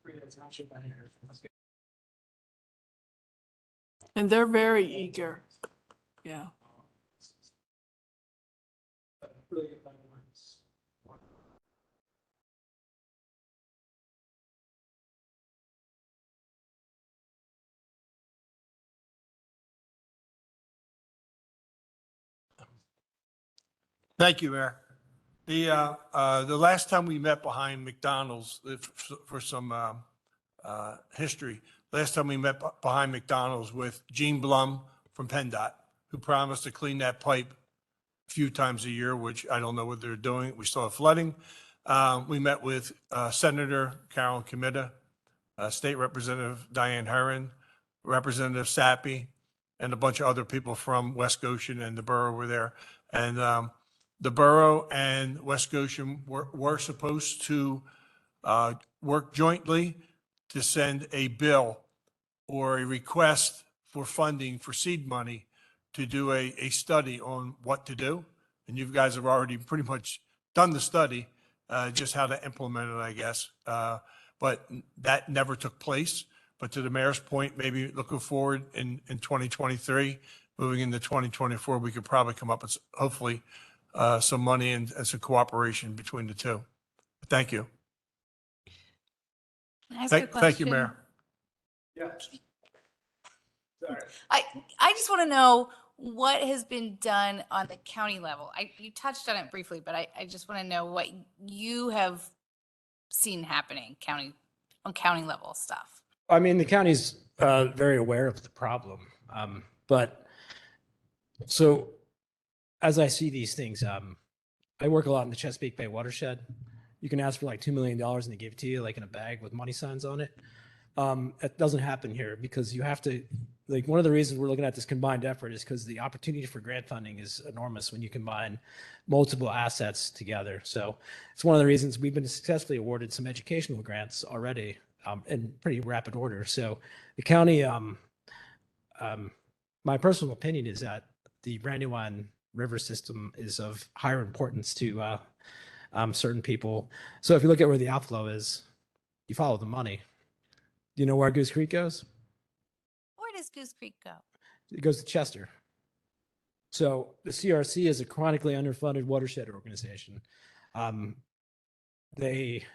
Freedom Township down here. And they're very eager. Yeah. Really good timelines. Thank you, Mayor. The last time we met behind McDonald's, for some history, last time we met behind McDonald's with Gene Blum from PennDOT, who promised to clean that pipe a few times a year, which I don't know what they're doing. We still have flooding. We met with Senator Carolyn Comita, State Representative Diane Herron, Representative Sappi, and a bunch of other people from West Goshen and the borough were there. And the borough and West Goshen were supposed to work jointly to send a bill or a request for funding for seed money to do a study on what to do. And you guys have already pretty much done the study, just how to implement it, I guess. But that never took place. But to the mayor's point, maybe looking forward in 2023, moving into 2024, we could probably come up with hopefully some money and some cooperation between the two. Thank you. Can I ask a Thank you, question? Mayor. Yeah. Sorry. I just want to know what has been done on the county level. You touched on it briefly, but I just want to know what you have seen happening on county level stuff. I mean, the county's very aware of the problem. But so as I see these things, I work a lot in the Chesapeake Bay watershed. You can ask for like $2 million and they give it to you like in a bag with money signs on it. It doesn't happen here because you have to like one of the reasons we're looking at this combined effort is because the opportunity for grant funding is enormous when you combine multiple assets together. So it's one of the reasons we've been successfully awarded some educational grants already in pretty rapid order. So the county, my personal opinion is that the Brandywine River system is of higher importance to certain people. So if you look at where the outflow is, you follow the money. Do you know where Goose Creek goes? Where does Goose Creek go? It goes to Chester. So the CRC is a chronically underfunded watershed organization. They,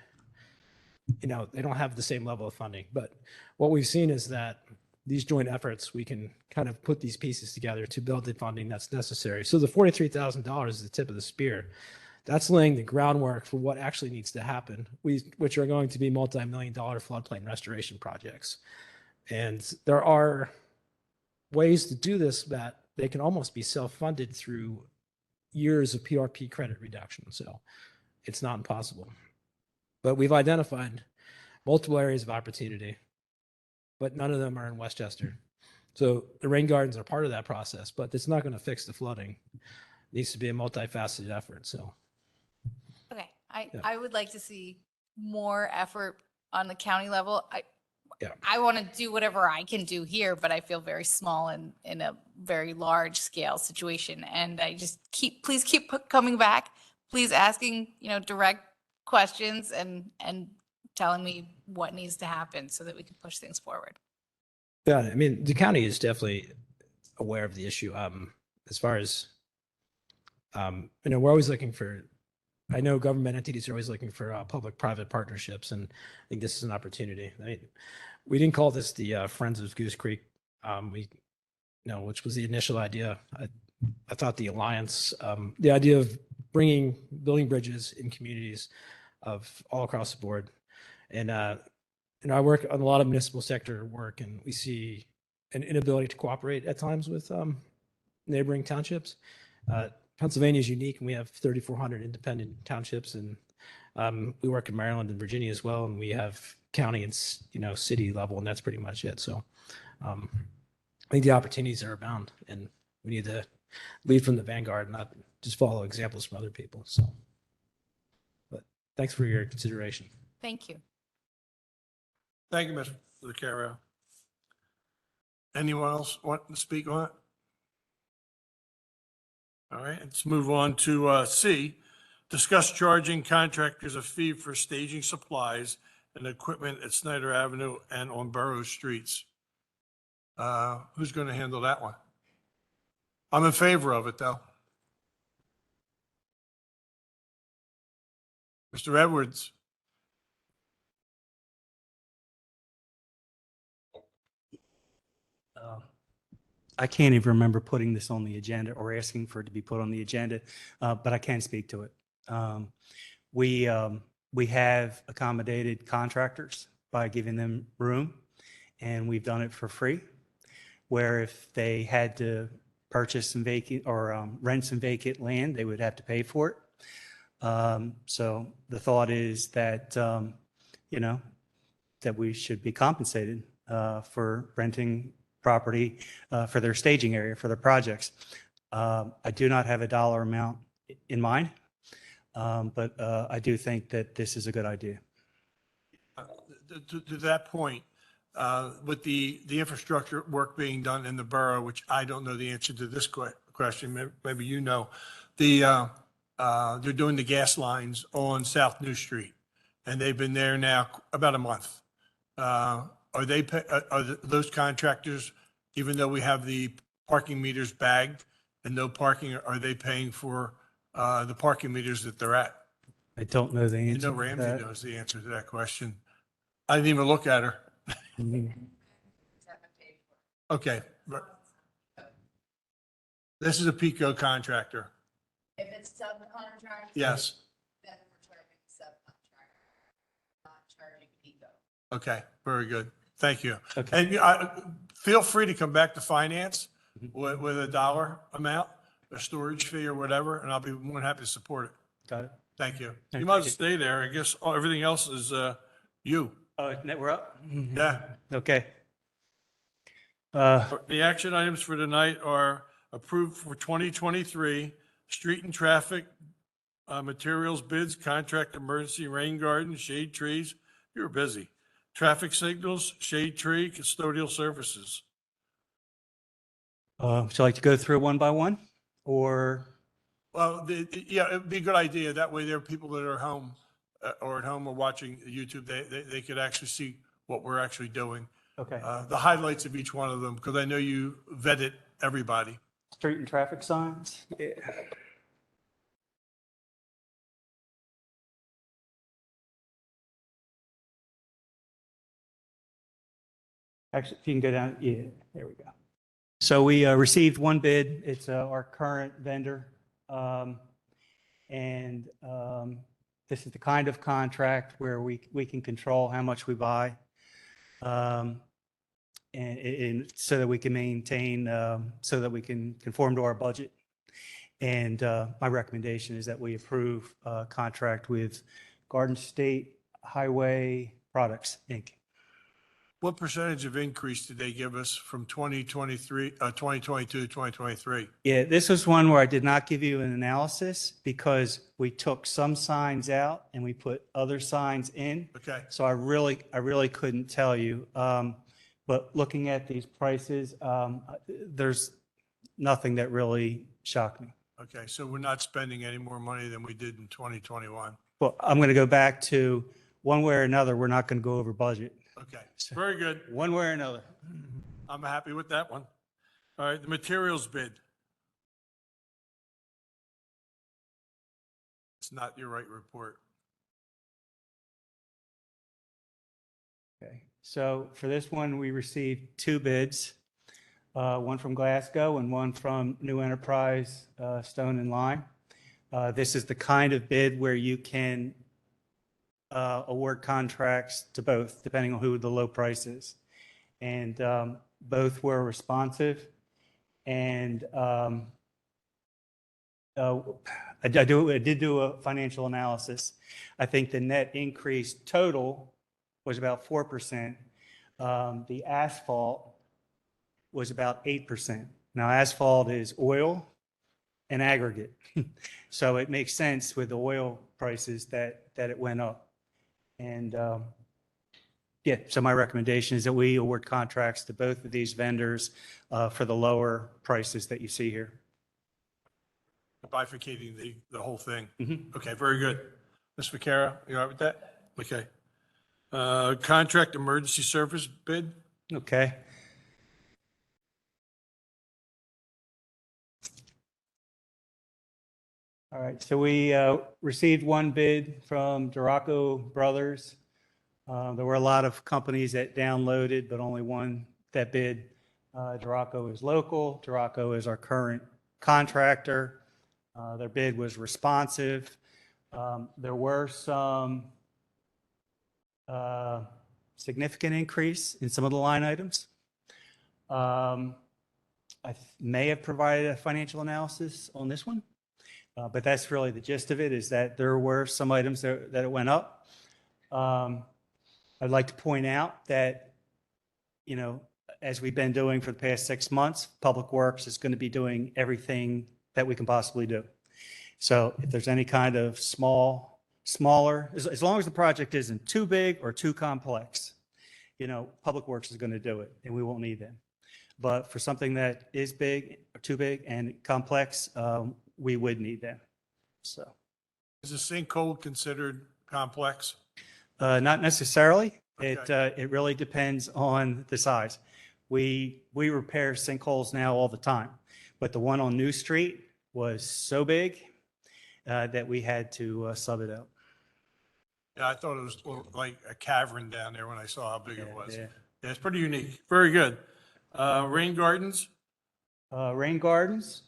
they don't have the same level of funding, but what we've seen is that these joint efforts, we can kind of put these pieces together to build the funding that's necessary. So the $43,000 is the tip of the spear. That's laying the groundwork for what actually needs to happen, which are going to be multi-million-dollar floodplain restoration projects. And there are ways to do this that they can almost be self-funded through years of PRP credit reduction. So it's not impossible. But we've identified multiple areas of opportunity, but none of them are in Westchester. So the rain gardens are part of that process, but it's not going to fix the flooding. It needs to be a multifaceted effort. So Okay, Yeah. I would like to see more effort on the county level. Yeah. I want to do whatever I can do here, but I feel very small in a very large scale situation. And I just please keep coming back, please asking, direct questions and telling me what needs to happen so that we can push things forward. yeah, I mean, the county is definitely aware of the issue. As far as, we're always looking for, I know government entities are always looking for public-private partnerships, and I think this is an opportunity. I mean, we didn't call this the Friends of Goose Creek, which was the initial idea. I thought the alliance, the idea of building bridges in communities of all across the board, and I work on a lot of municipal sector work, and we see an inability to cooperate at times with neighboring townships. Pennsylvania is unique, and we have 3,400 independent townships, and we work in Maryland and Virginia as well, and we have county and city level, and that's pretty much it. So I think the opportunities are abound, and we need to lead from the vanguard, not just follow examples from other people. So, but thanks for your consideration. Thank you. Thank you, Mr. Carrera. Anyone else want to speak on it? All right, let's move on to C, discuss charging contractors a fee for staging supplies and equipment at Snyder Avenue and on Borough Streets. Who's going to handle that one? I'm in favor of it, though. Mr. Edwards. I can't even remember putting this on the agenda or asking for it to be put on the agenda, but I can speak to it. We have accommodated contractors by giving them room, and we've done it for free, where if they had to purchase some vacant or rent some vacant land, they would have to pay for it. So the thought is that, that we should be compensated for renting property for their staging area, for their projects. I do not have a dollar amount in mind, but I do think that this is a good idea. To that point, with the infrastructure work being done in the borough, which I don't know the answer to this question, maybe you know, they're doing the gas lines on South New Street, and they've been there now about a month. Are those contractors, even though we have the parking meters bagged and no parking, are they paying for the parking meters that they're at? I don't know the You answer. know, to Ramsey that. knows the answer to that question. I didn't even look at her. Okay. This is a Pico contractor. If it's subcontract. Yes. Then we're charging subcontract, not charging Pico. Okay, very good. Thank you. Okay. And feel free to come back to finance with a dollar amount, a storage fee or whatever, and I'll be more than happy to support it. Got it. Thank you. Thank You might as you. well stay there. I guess everything else is you. Oh, we're up? Yeah. Okay. The action items for tonight are approved for 2023 street and traffic materials bids, contract emergency rain garden, shade trees. You were busy. Traffic signals, shade tree, custodial services. Would you like to go through one by one or? Well, yeah, it'd be a good idea. That way there are people that are home or at home or watching YouTube, they could actually see what we're actually doing. Okay. The highlights of each one of them, because I know you vetted everybody. Street and traffic signs? Yeah. Actually, if you can go down, yeah, there we go. So we received one bid. It's our current vendor. And this is the kind of contract where we can control how much we buy. And so that we can maintain, so that we can conform to our budget. And my recommendation is that we approve a contract with Garden State Highway Products, Inc. What percentage of increase did they give us from 2022 to 2023? Yeah, this was one where I did not give you an analysis because we took some signs out and we put other signs in. Okay, So I really couldn't tell you. But looking at these prices, there's nothing that really shocked me. okay, so we're not spending any more money than we did in 2021. Well, I'm going to go back to one way or another, we're not going to go over budget. Okay, very good. One way or another. I'm happy with that one. All right, the materials bid. It's not your right report. Okay, so for this one, we received two bids, one from Glasgow and one from New Enterprise Stone and Lime. This is the kind of bid where you can award contracts to both, depending on who the low price is. And both were responsive. And I did do a financial analysis. I think the net increase total was about 4%. The asphalt was about 8%. Now, asphalt is oil and aggregate. So it makes sense with the oil prices that it went up. And yeah, so my recommendation is that we award contracts to both of these vendors for the lower prices that you see here. Bifurcating the whole thing. Mhm. Okay, very good. Ms. Vaquera, you all right with that? Okay. Contract emergency service bid. Okay. All right, so we received one bid from Duraco Brothers. There were a lot of companies that downloaded, but only one that bid. Duraco is local. Duraco is our current contractor. Their bid was responsive. There were some significant increase in some of the line items. I may have provided a financial analysis on this one. But that's really the gist of it, is that there were some items that it went up. I'd like to point out that, you know, as we've been doing for the past 6 months, Public Works is going to be doing everything that we can possibly do. So if there's any kind of smaller, as long as the project isn't too big or too complex, you know, Public Works is going to do it and we won't need them. But for something that is big or too big and complex, we would need them. So Is the sinkhole considered complex? not necessarily. Okay. It really depends on the size. We repair sinkholes now all the time, but the one on New Street was so big that we had to sub it out. Yeah, I thought it was like a cavern down there when I saw how big it was. Yeah. Yeah, it's pretty unique. Very good. Rain gardens. Rain gardens.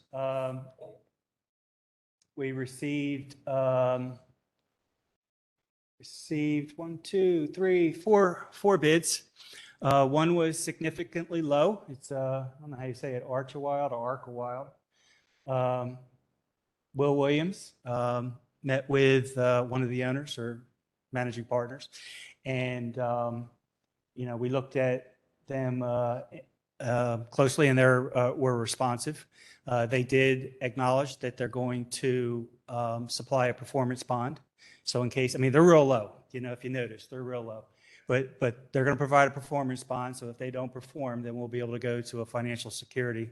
We received 1, 2, 3, 4 bids. One was significantly low. It's I don't know how you say it, Archawild or Arkawild. Will Williams met with one of the owners or managing partners, and you know, we looked at them closely, and were responsive. They did acknowledge that they're going to supply a performance bond. So in case, I mean, they're real low, if you notice, they're real low. But they're going to provide a performance bond, so if they don't perform, then we'll be able to go to a financial security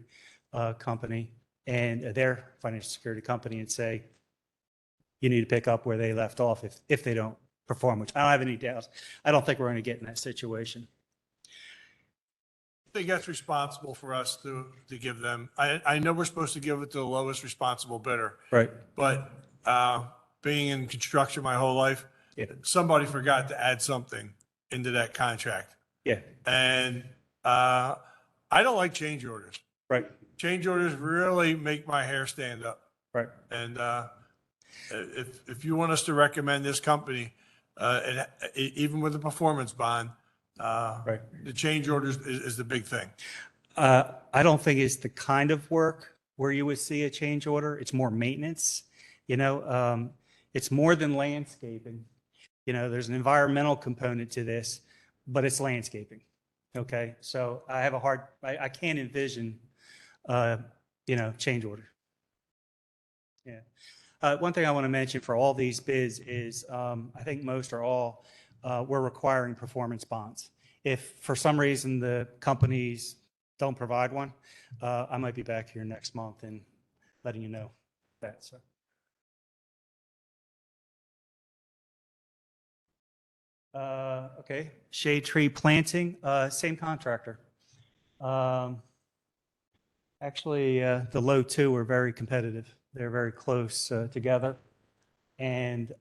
company and their financial security company and say, you need to pick up where they left off if they don't perform, which I don't have any doubts. I don't think we're going to get in that situation. I think that's responsible for us to give them. I know we're supposed to give it to the lowest responsible bidder, Right. but being in construction my whole life, Yeah. somebody forgot to add something into that contract. Yeah. And I don't like change orders. Right. Change orders really make my hair stand up. Right. And if you want us to recommend this company, even with the performance bond, Right. the change orders is the big thing. I don't think it's the kind of work where you would see a change order. It's more maintenance. It's more than landscaping. There's an environmental component to this, but it's landscaping. Okay. So I have I can't envision, change order. Yeah. One thing I want to mention for all these bids is, I think most or all, we're requiring performance bonds. If for some reason the companies don't provide one, I might be back here next month and letting you know that. So. Okay, shade tree planting, same contractor. Actually, the low two were very competitive. They're very close together. And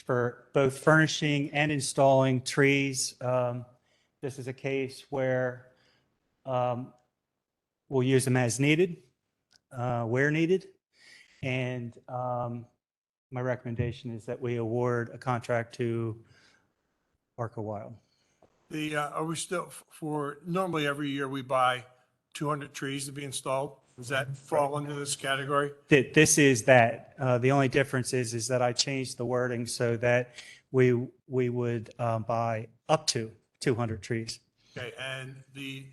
for both furnishing and installing trees, this is a case where we'll use them as needed, where needed. And my recommendation is that we award a contract to Arca Wild. Are we still normally every year we buy 200 trees to be installed? Does that fall into this category? This is that. The only difference is that I changed the wording so that we would buy up to 200 trees. Okay, and the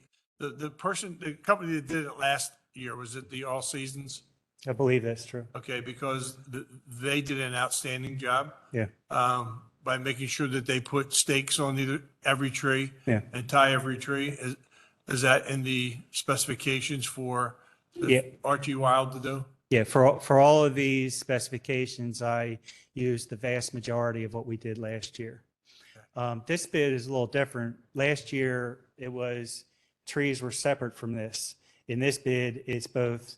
company that did it last year, was it the All Seasons? I believe that's true. Okay, because they did an outstanding job. Yeah. By making sure that they put stakes on every tree. Yeah. And tie every tree. Is that in the specifications for Archie Wild to do? Yeah, for all of these specifications, I used the vast majority of what we did last year. This bid is a little different. Last year, trees were separate from this. In this bid, it's both,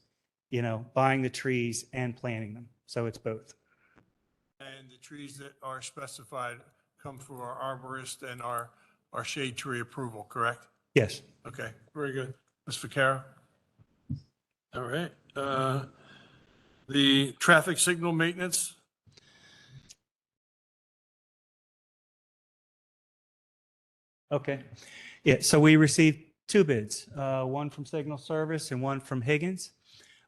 buying the trees and planting them. So it's both. And the trees that are specified come through our arborist and our shade tree approval, correct? Yes. Okay, very good. Ms. Vaccaro? All right. The traffic signal maintenance? Okay. Yeah, so we received two bids, one from Signal Service and one from Higgins.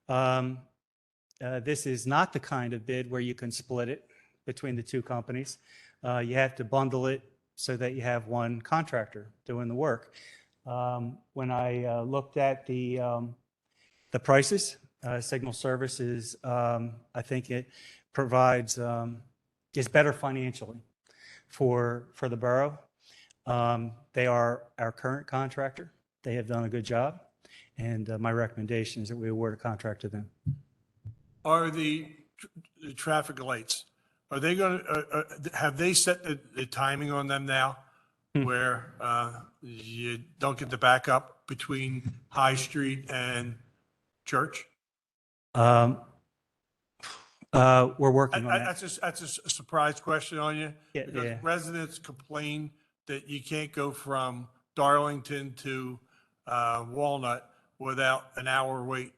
This is not the kind of bid where you can split it between the two companies. You have to bundle it so that you have one contractor doing the work. When I looked at the prices, Signal Service is, I think it provides, is better financially for the borough. They are our current contractor. They have done a good job. And my recommendation is that we award a contract to them. Are the traffic lights, are they going to, have they set the timing on them now? Where you don't get the backup between High Street and Church? We're working on that. That's a surprise question on you. Yeah, Because yeah. residents complain that you can't go from Darlington to Walnut without an hour wait.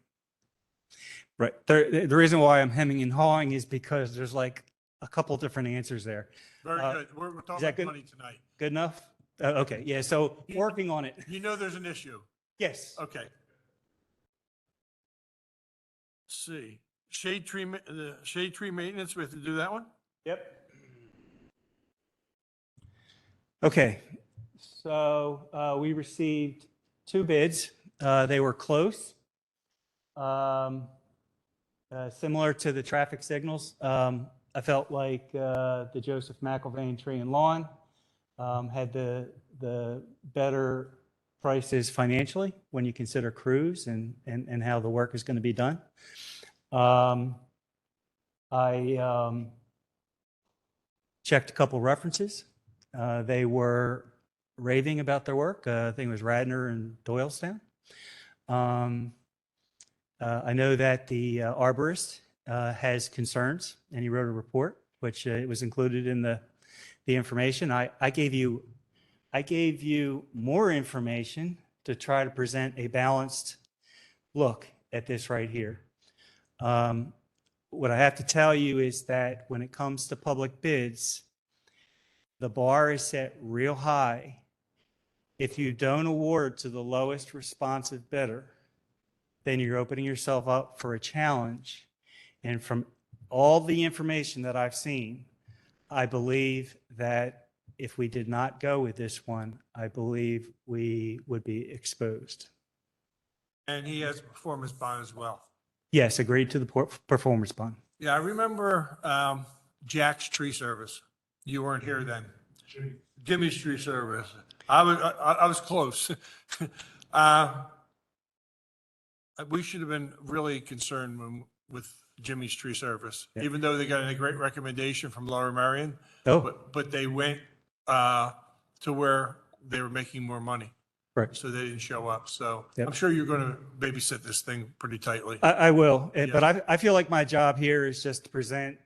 Right. The reason why I'm hemming and hawing is because there's like a couple different answers there. Very good. We're that talking about good? money tonight. Good enough? Okay. Yeah. So working on it. You know there's an issue. Yes. Okay. Let's see. The shade tree maintenance, we have to do that one? Yep. Okay. So we received two bids. They were close. Similar to the traffic signals. I felt like the Joseph McIlvaine Tree and Lawn had the better prices financially when you consider crews and how the work is going to be done. I checked a couple references. They were raving about their work. I think it was Radnor and Doylestown. I know that the arborist has concerns, and he wrote a report, which it was included in the information. I gave you more information to try to present a balanced look at this right here. What I have to tell you is that when it comes to public bids, the bar is set real high. If you don't award to the lowest responsive bidder, then you're opening yourself up for a challenge. And from all the information that I've seen, I believe that if we did not go with this one, I believe we would be exposed. And he has a performance bond as well. Yes, agreed to the performance bond. Yeah, I remember Jack's Tree Service. You weren't here then. Jimmy's Tree Service. I was close. We should have been really concerned with Jimmy's Tree Service, Yeah. even though they got a great recommendation from Lower Marion. Oh, But they went to where they were making more money. right. So they didn't show up. So Yep. I'm sure you're going to babysit this thing pretty tightly. I will, Yeah. but I feel like my job here is just to present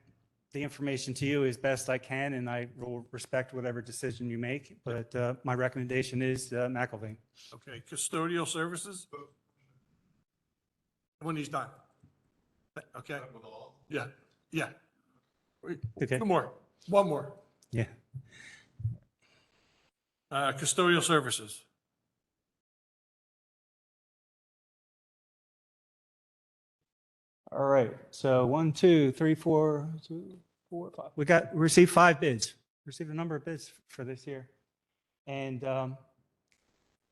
the information to you as best I can, and I will respect whatever decision you make. But my recommendation is McIlvaine. Okay, custodial services? When he's done. Okay? Yeah, yeah. Okay. Two more, one more. Yeah. Custodial services. All right. So 1, 2, 3, 4, 5. We received 5 bids. Received a number of bids for this year. And the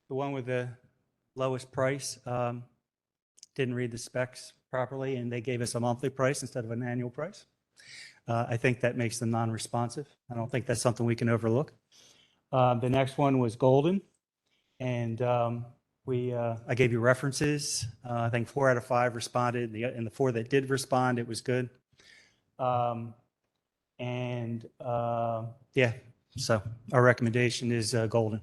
one with the lowest price didn't read the specs properly, and they gave us a monthly price instead of an annual price. I think that makes them non-responsive. I don't think that's something we can overlook. The next one was Golden, and I gave you references. I think 4 out of 5 responded, and the 4 that did respond, it was good. Yeah, so our recommendation is Golden.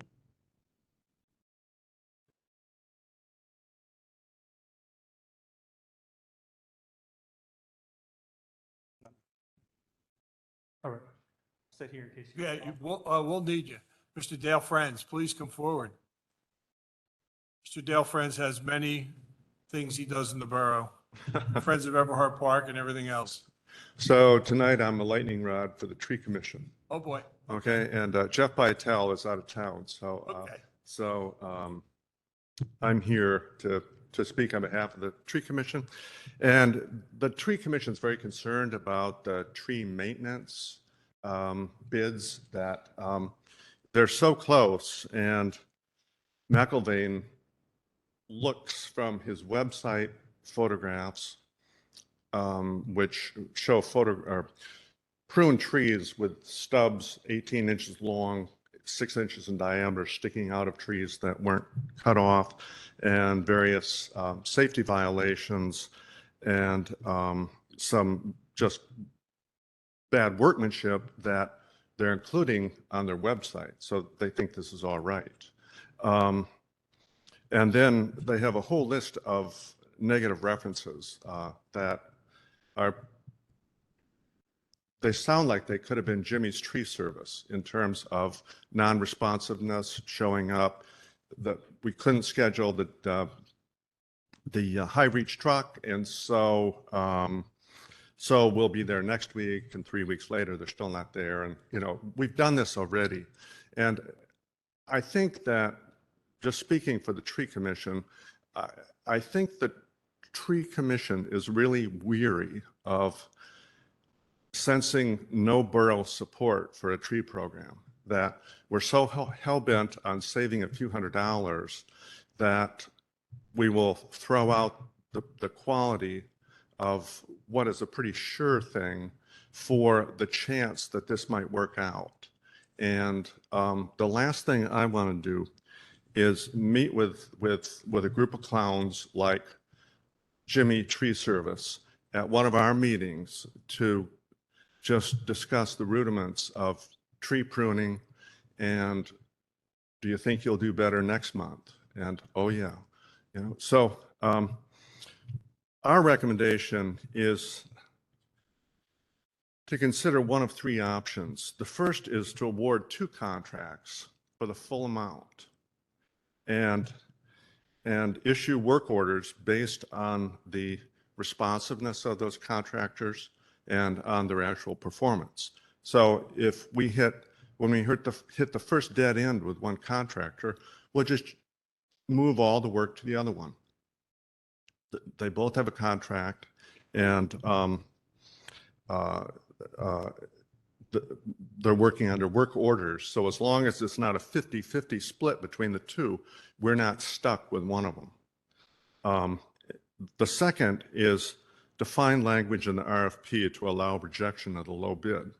All right. Sit here in case. Yeah, we'll need you. Mr. Dale Friends, please come forward. Mr. Dale Friends has many things he does in the borough. Friends of Everhart Park and everything else. So tonight I'm a lightning rod for the tree commission. Oh, boy. Okay, and Jeff Bytel is out of town, so Okay. I'm here to speak on behalf of the tree commission. And the tree commission is very concerned about the tree maintenance bids that they're so close, and McIlvaine looks from his website photographs, which show pruned trees with stubs 18 inches long, 6 inches in diameter sticking out of trees that weren't cut off, and various safety violations and some just bad workmanship that they're including on their website. So they think this is all right. And then they have a whole list of negative references that they sound like they could have been Jimmy's Tree Service in terms of non-responsiveness, showing up, that we couldn't schedule the high reach truck, and so we'll be there next week, and 3 weeks later they're still not there. And we've done this already, and I think that, just speaking for the tree commission, I think the tree commission is really weary of sensing no borough support for a tree program, that we're so hell-bent on saving a few $100s that we will throw out the quality of what is a pretty sure thing for the chance that this might work out. And the last thing I want to do is meet with a group of clowns like Jimmy Tree Service at one of our meetings to just discuss the rudiments of tree pruning and do you think you'll do better next month? And oh yeah, so our recommendation is to consider one of three options. The first is to award 2 contracts for the full amount and issue work orders based on the responsiveness of those contractors and on their actual performance. So if when we hit the first dead end with one contractor, we'll just move all the work to the other one. They both have a contract, and they're working under work orders. So as long as it's not a 50-50 split between the two, we're not stuck with one of them. The second is define language in the RFP to allow rejection of the low bid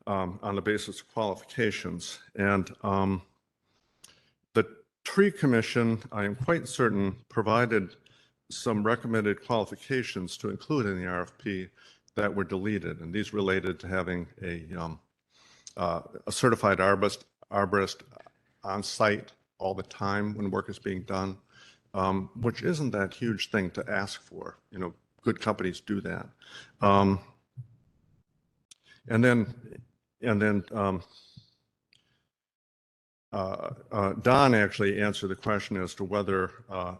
on the basis of qualifications. And the Tree Commission, I am quite certain, provided some recommended qualifications to include in the RFP that were deleted, and these related to having a certified arborist on site all the time when work is being done, which isn't that huge thing to ask for. Good companies do that. And then Don actually answered the question as to whether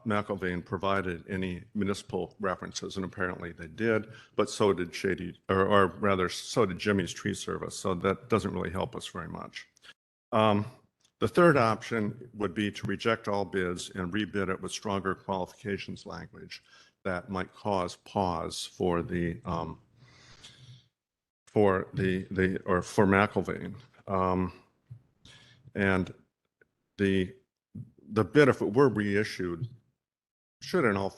McIlvaine provided any municipal references, and apparently they did, but so did so did Jimmy's Tree Service, so that doesn't really help us very much. The third option would be to reject all bids and rebid it with stronger qualifications language that might cause pause for McIlvaine. And the bid, if it were reissued, should in all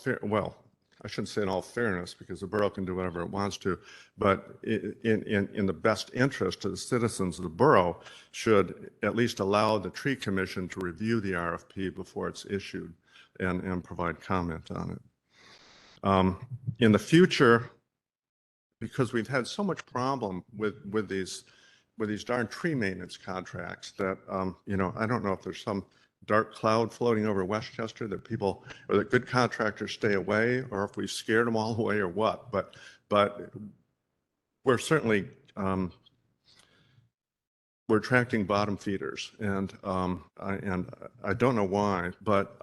I shouldn't say in all fairness, because the borough can do whatever it wants to, but in the best interest of the citizens of the borough, should at least allow the Tree Commission to review the RFP before it's issued and provide comment on it. In the future, because we've had so much problem with these darn tree maintenance contracts that, I don't know if there's some dark cloud floating over Westchester that people, or that good contractors stay away, or if we've scared them all away or what, but we're certainly, we're attracting bottom feeders, and I don't know why, but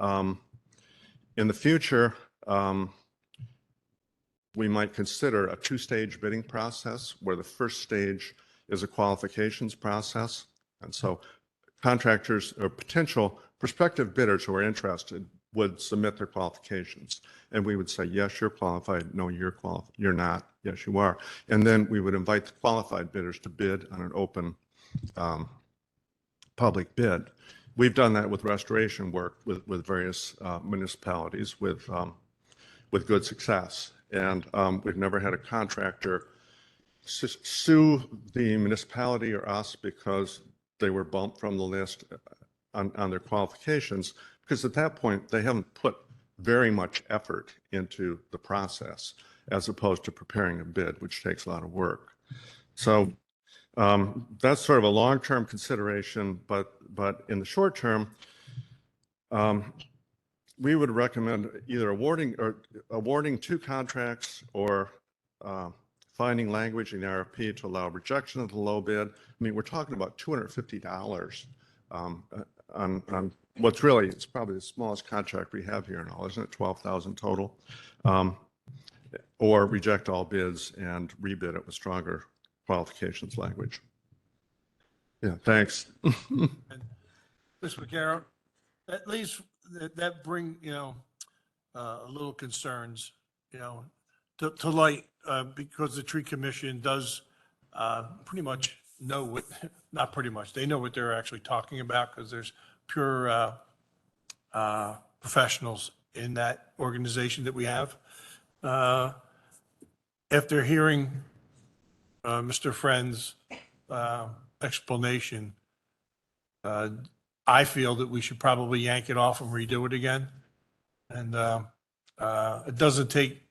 in the future, we might consider a 2-stage bidding process where the first stage is a qualifications process. And so contractors or prospective bidders who are interested would submit their qualifications. And we would say, yes, you're qualified. No, you're not. Yes, you are. And then we would invite the qualified bidders to bid on an open public bid. We've done that with restoration work with various municipalities with good success. And we've never had a contractor sue the municipality or us because they were bumped from the list on their qualifications, because at that point, they haven't put very much effort into the process as opposed to preparing a bid, which takes a lot of work. So that's sort of a long-term consideration, but in the short term, we would recommend either awarding 2 contracts or finding language in the RFP to allow rejection of the low bid. I mean, we're talking about $250 on what's really, it's probably the smallest contract we have here in all, isn't it? 12,000 total. Or reject all bids and rebid it with stronger qualifications language. Yeah, thanks. Mr. McCarroll, at least that bring, a little concerns, to light, because the Tree Commission does pretty much know what, not pretty much, they know what they're actually talking about, because there's pure professionals in that organization that we have. After hearing Mr. Friend's explanation, I feel that we should probably yank it off and redo it again. And it doesn't take,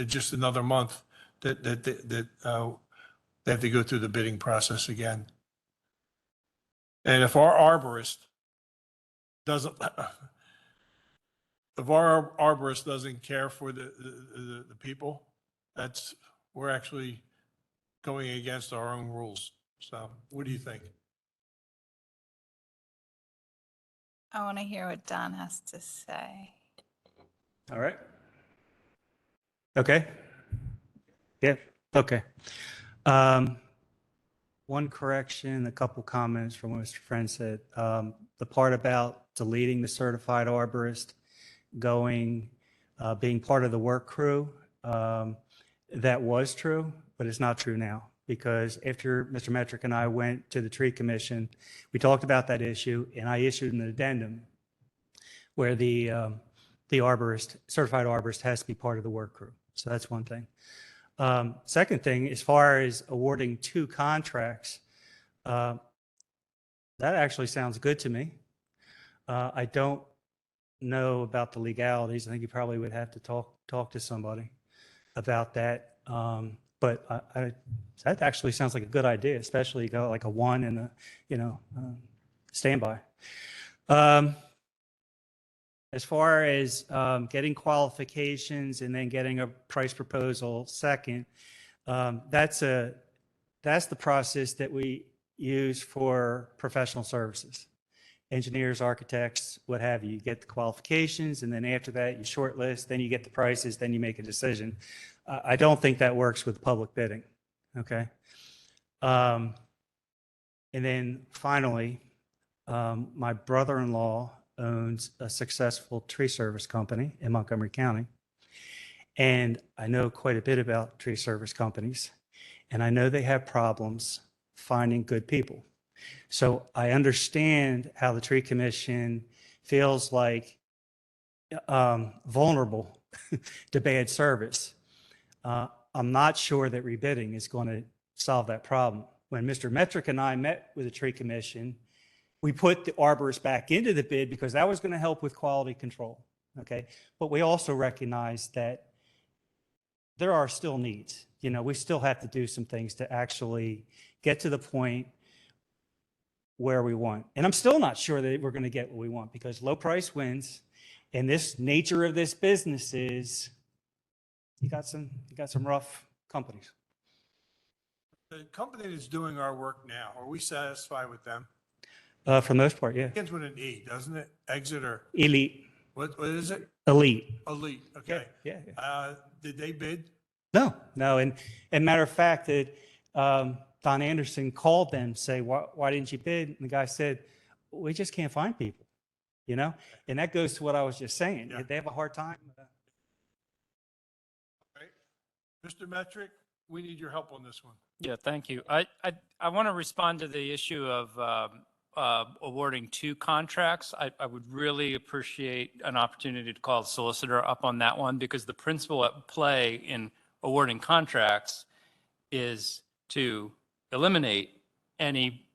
just another month that they have to go through the bidding process again. And if our arborist doesn't, if our arborist doesn't care for the people, we're actually going against our own rules. So what do you think? I want to hear what Don has to say. All right. Okay. Yeah, okay. One correction, a couple comments from what Mr. Friend said. The part about deleting the certified arborist being part of the work crew, that was true, but it's not true now. Because after Mr. Metrick and I went to the tree commission, we talked about that issue, and I issued an addendum where the arborist, certified arborist, has to be part of the work crew. So that's one thing. Second thing, as far as awarding 2 contracts, that actually sounds good to me. I don't know about the legalities. I think you probably would have to talk to somebody about that. But that actually sounds like a good idea, especially like a 1 and a, standby. As far as getting qualifications and then getting a price proposal second, that's the process that we use for professional services. Engineers, architects, what have you. You get the qualifications, and then after that, you shortlist, then you get the prices, then you make a decision. I don't think that works with public bidding, okay? And then finally, my brother-in-law owns a successful tree service company in Montgomery County. And I know quite a bit about tree service companies, and I know they have problems finding good people. So I understand how the tree commission feels like vulnerable to bad service. I'm not sure that rebidding is going to solve that problem. When Mr. Metrick and I met with the tree commission, we put the arborist back into the bid because that was going to help with quality control. Okay. But we also recognize that there are still needs. We still have to do some things to actually get to the point where we want. And I'm still not sure that we're going to get what we want because low price wins. And this nature of this business is you got some rough companies. The company that's doing our work now, are we satisfied with them? For the most part, yeah. Begins with an E, doesn't it? Exit or Elite. what is it? Elite. Elite, okay. Yeah. Did they bid? No. And matter of fact, that Don Anderson called them, say, why didn't you bid? And the guy said, we just can't find people, And that goes to what I was just saying. Yeah. They have a hard time. Right. Mr. Metrick, we need your help on this one. Yeah, thank you. I want to respond to the issue of awarding 2 contracts. I would really appreciate an opportunity to call the solicitor up on that one because the principle at play in awarding contracts is to eliminate any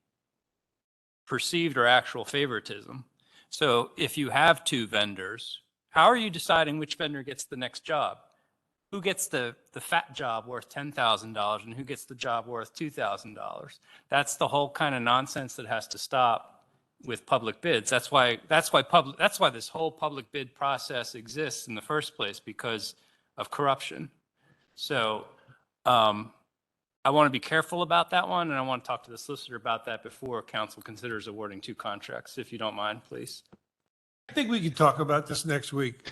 perceived or actual favoritism. So if you have 2 vendors, how are you deciding which vendor gets the next job? Who gets the fat job worth $10,000 and who gets the job worth $2,000? That's the whole kind of nonsense that has to stop with public bids. That's why this whole public bid process exists in the first place, because of corruption. So I want to be careful about that one, and I want to talk to the solicitor about that before council considers awarding 2 contracts, if you don't mind, please. I think we could talk about this next week,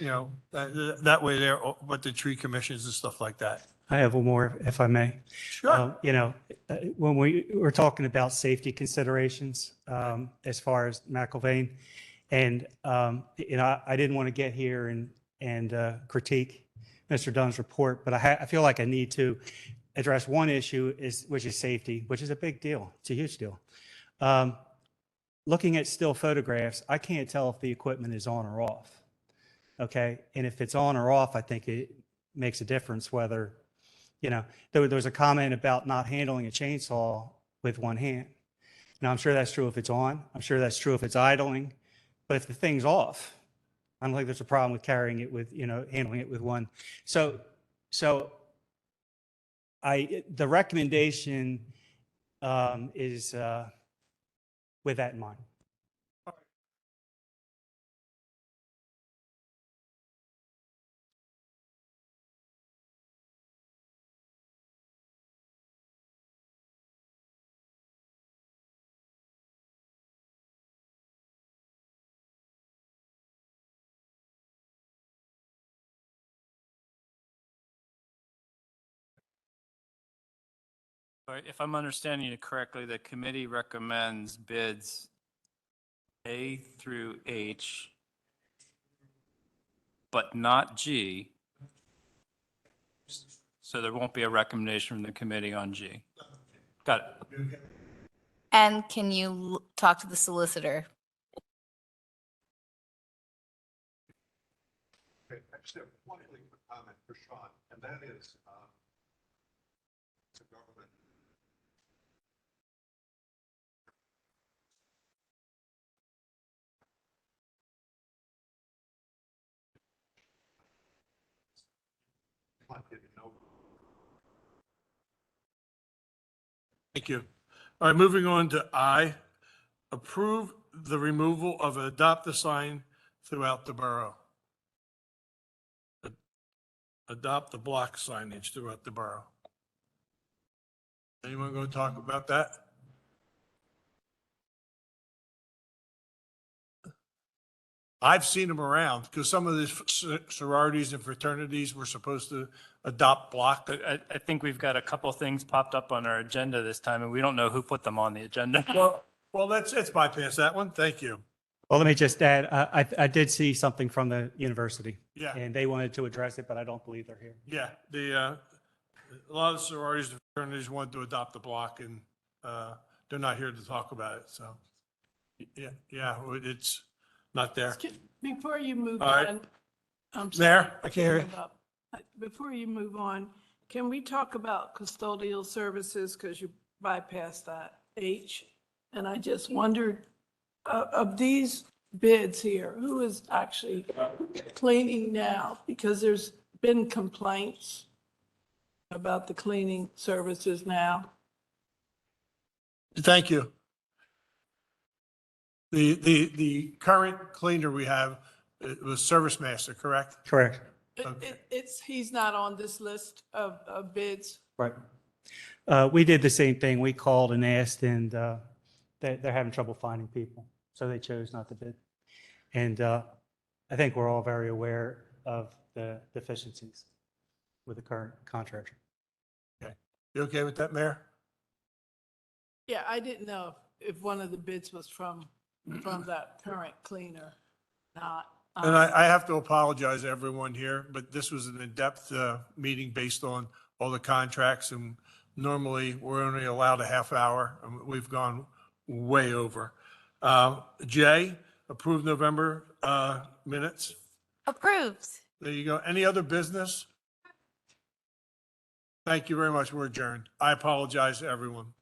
that way there, what the tree commissions and stuff like that. I have one more, if I may. Sure. When we were talking about safety considerations, as far as McIlvain, and, I didn't want to get here and critique Mr. Dunn's report, but I feel like I need to address one issue which is safety, which is a big deal. It's a huge deal. looking at still photographs, I can't tell if the equipment is on or off. Okay. And if it's on or off, I think it makes a difference whether, there was a comment about not handling a chainsaw with one hand. Now, I'm sure that's true if it's on. I'm sure that's true if it's idling. But if the thing's off, I don't think there's a problem with carrying it with, handling it with one. So the recommendation is with that in mind. All right, if I'm understanding you correctly, the committee recommends bids A through H, but not G. So there won't be a recommendation from the committee on G. Got it. And can you talk to the solicitor? Okay, I just have one quick comment for Sean, and that is, it's a government. Thank you. All right, moving on to I, approve the removal of an adopt a sign throughout the borough. Adopt the block signage throughout the borough. Anyone going to talk about that? I've seen them around because some of the sororities and fraternities were supposed to adopt block. I think we've got a couple things popped up on our agenda this time, and we don't know who put them on the agenda. Well, let's bypass that one. Thank you. Well, let me just add, I did see something from the university. Yeah. And they wanted to address it, but I don't believe they're here. Yeah, a lot of sororities and fraternities wanted to adopt the block and they're not here to talk about it, so. Yeah, it's not there. Before you move All right. on, I'm sorry. There, I can't hear you. Before you move on, can we talk about custodial services? Because you bypassed that H. And I just wondered, of these bids here, who is actually cleaning now? Because there's been complaints about the cleaning services now. Thank you. The current cleaner we have, it was Service Master, correct? Correct. Okay. He's not on this list of bids. Right. We did the same thing. We called and asked, and they're having trouble finding people, so they chose not to bid. And I think we're all very aware of the deficiencies with the current contractor. Okay. You okay with that, Mayor? Yeah, I didn't know if one of the bids was from that current cleaner, not. And I have to apologize to everyone here, but this was an in-depth meeting based on all the contracts, and normally we're only allowed a half hour, and we've gone way over. Jay, approved November minutes. Approved. There you go. Any other business? Thank you very much. We're adjourned. I apologize to everyone.